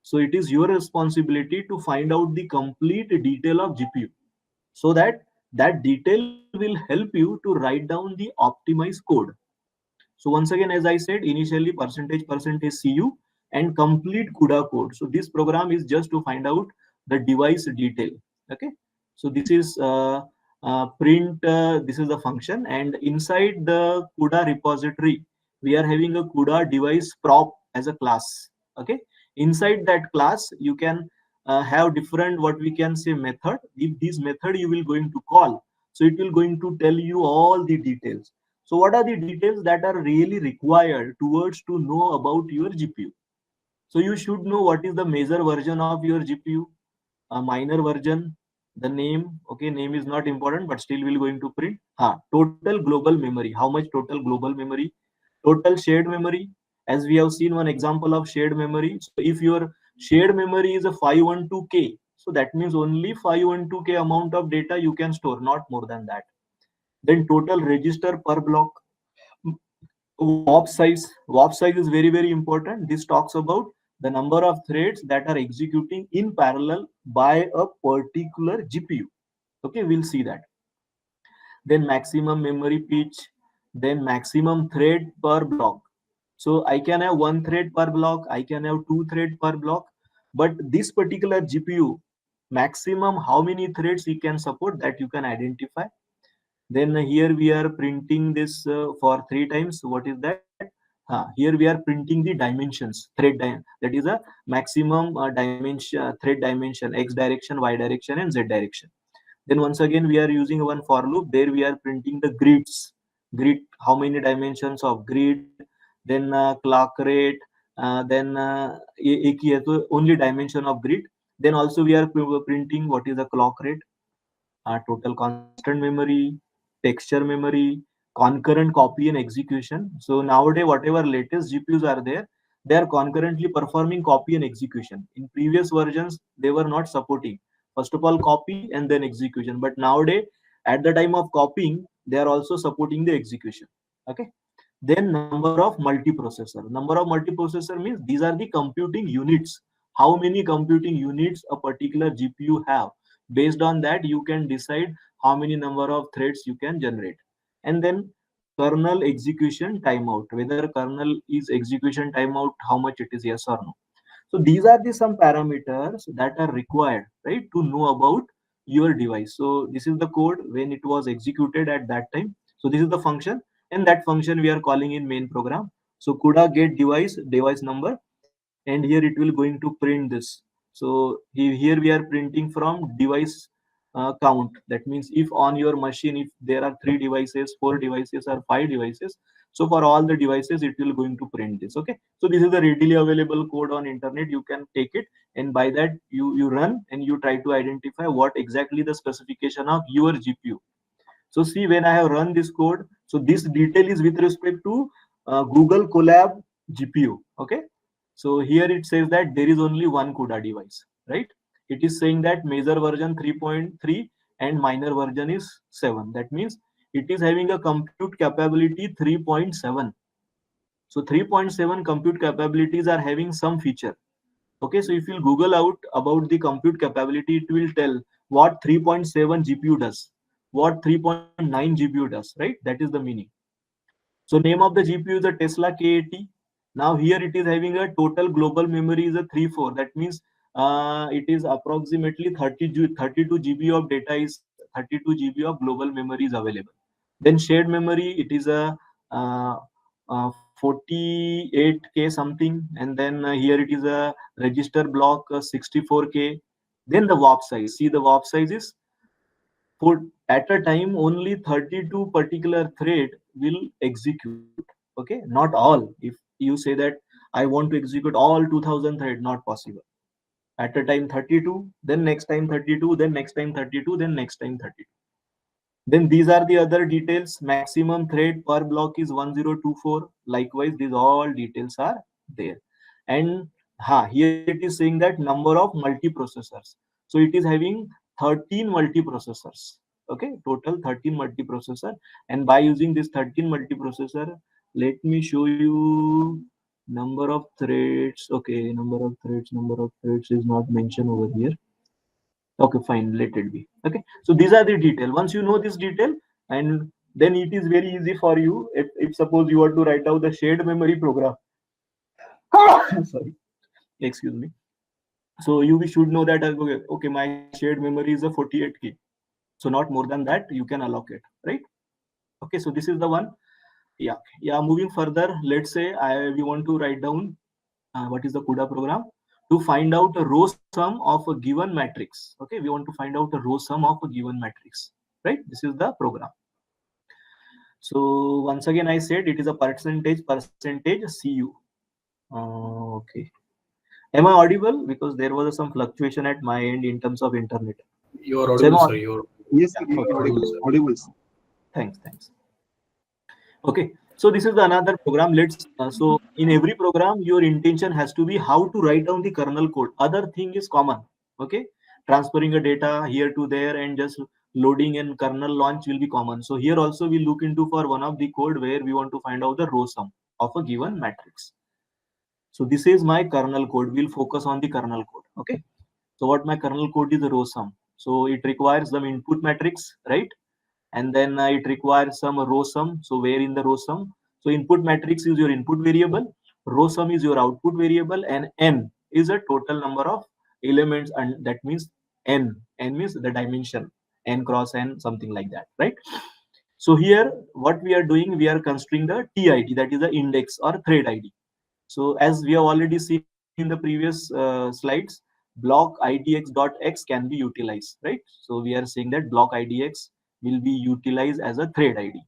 so it is your responsibility to find out the complete detail of GPU, so that that detail will help you to write down the optimized code. So once again, as I said, initially percentage CU and complete CUDA code. So this program is just to find out the device detail. Okay. So this is print. This is the function, and inside the CUDA repository, we are having a CUDA device prop as a class. Okay. Inside that class, you can have different, what we can say, method. If this method you will going to call, so it will going to tell you all the details. So what are the details that are really required towards to know about your GPU? So you should know what is the major version of your GPU, a minor version, the name. Okay, name is not important, but still we're going to print. Total global memory. How much total global memory? Total shared memory. As we have seen one example of shared memory. So if your shared memory is a 512K, so that means only 512K amount of data you can store, not more than that. Then total register per block. WAP size is very, very important. This talks about the number of threads that are executing in parallel by a particular GPU. Okay, we'll see that. Then maximum memory pitch, then maximum thread per block. So I can have 1 thread per block, I can have 2 thread per block, but this particular GPU, maximum how many threads you can support, that you can identify. Then here we are printing this for 3 times. What is that? Here we are printing the dimensions, that is a maximum dimension, thread dimension, x direction, y direction, and z direction. Then once again we are using one for loop. There we are printing the grids. Grid, how many dimensions of grid? Then clock rate. Then only dimension of grid. Then also we are printing what is the clock rate, total constant memory, texture memory, concurrent copy and execution. So nowadays, whatever latest GPUs are there, they are concurrently performing copy and execution. In previous versions, they were not supporting. First of all, copy and then execution. But nowadays, at the time of copying, they are also supporting the execution. Okay. Then number of multiprocessor. Number of multiprocessor means these are the computing units. How many computing units a particular GPU have? Based on that, you can decide how many number of threads you can generate. And then kernel execution timeout, whether kernel is execution timeout, how much it is, yes or no. So these are the some parameters that are required, right, to know about your device. So this is the code when it was executed at that time. So this is the function, and that function we are calling in main program. So CUDA get device number, and here it will going to print this. So here we are printing from device count. That means if on your machine, if there are 3 devices, 4 devices, or 5 devices, so for all the devices it will going to print this. Okay, so this is the readily available code on internet. You can take it, and by that you run and you try to identify what exactly the specification of your GPU. So see, when I have run this code, so this detail is with respect to Google Colab GPU. Okay, so here it says that there is only one CUDA device, right? It is saying that major version 3.3 and minor version is 7. That means it is having a compute capability 3.7. So 3.7 compute capabilities are having some feature. Okay, so if you Google out about the compute capability, it will tell what 3.7 GPU does, what 3.9 GPU does, right? That is the meaning. So name of the GPU is a Tesla K80. Now here it is having a total global memory is a 34. That means it is approximately 32 GB of data is 32 GB of global memory is available. Then shared memory, it is a 48K something, and then here it is a register block 64K. Then the warp size. See, the warp size is for at a time only 32 particular thread will execute. Okay, not all. If you say that I want to execute all 2000 thread, not possible. At a time 32, then next time 32, then next time 32, then next time 32. Then these are the other details. Maximum thread per block is 1024. Likewise, these all details are there. And here it is saying that number of multiprocessors. So it is having 13 multiprocessors. Okay, total 13 multiprocessor. And by using this 13 multiprocessor, let me show you number of threads. Okay, number of threads is not mentioned over here. Okay, fine, let it be. Okay, so these are the detail. Once you know this detail, and then it is very easy for you. If suppose you want to write out the shared memory program, sorry, excuse me. So you should know that okay, my shared memory is a 48K. So not more than that you can allocate, right? Okay, so this is the one. Yeah. Moving further, let's say we want to write down what is the CUDA program to find out a row sum of a given matrix. Okay, we want to find out a row sum of a given matrix, right? This is the program. So once again, I said it is a percentage CU. Okay. Am I audible? Because there was some fluctuation at my end in terms of internet. You are So am audible, I sir. You are Yes, sir, yeah, you are okay. audible, audible. sir. Audible, sir. Thanks. Okay, so this is the another program. Let's so in every program, your intention has to be how to write down the kernel code. Other thing is common. Okay, transferring a data here to there and just loading and kernel launch will be common. So here also we look into for one of the code where we want to find out the row sum of a given matrix. So this is my kernel code. We'll focus on the kernel code. Okay. So what my kernel code is a row sum. So it requires some input matrix, right? And then it requires some row sum. So where in the row sum? So input matrix is your input variable, row sum is your output variable, and n is a total number of elements, and that means n means the dimension, n cross n, something like that, right? So here what we are doing, we are considering the TID, that is the index or thread ID. So as we have already seen in the previous slides, block idx.x can be utilized, right? So we are saying that block idx will be utilized as a thread ID.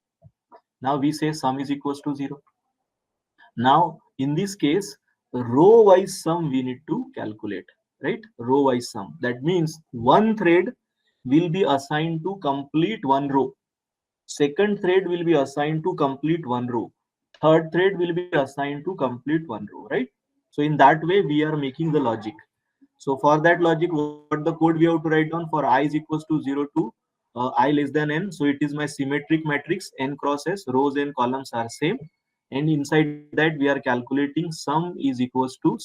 Now we say sum is equals to 0. Now in this case, row wise sum we need to calculate, right? Row wise sum. That means one thread will be assigned to complete one row. Second thread will be assigned to complete one row. Third thread will be assigned to complete one row, right? So in that way, we are making the logic. So for that logic, what the code we have to write down for I is equals to 0 to I less than n. So it is my symmetric matrix, n cross s, rows and columns are same. And inside that, we are calculating sum is equals to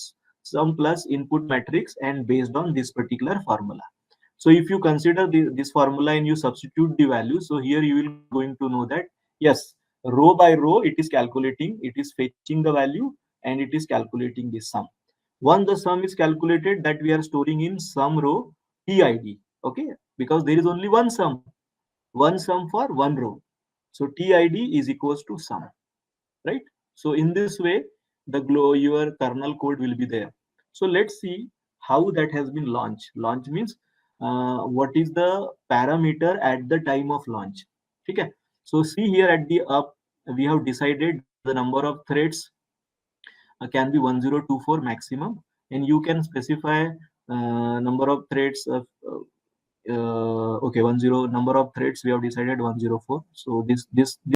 sum plus input matrix, and based on this particular formula. So if you consider this formula and you substitute the value, so here you will going to know that yes, row by row it is calculating, it is fetching the value, and it is calculating the sum. Once the sum is calculated, that we are storing in sum row TID. Okay, because there is only one sum for one row. So TID is equals to sum, right? So in this way, your kernel code will be there. So let's see how that has been launched. Launch means what is the parameter at the time of launch. Okay. So see here at the up, we have decided the number of threads can be 1024 maximum, and you can specify number of threads of okay, 10 number of threads we have decided 104. So this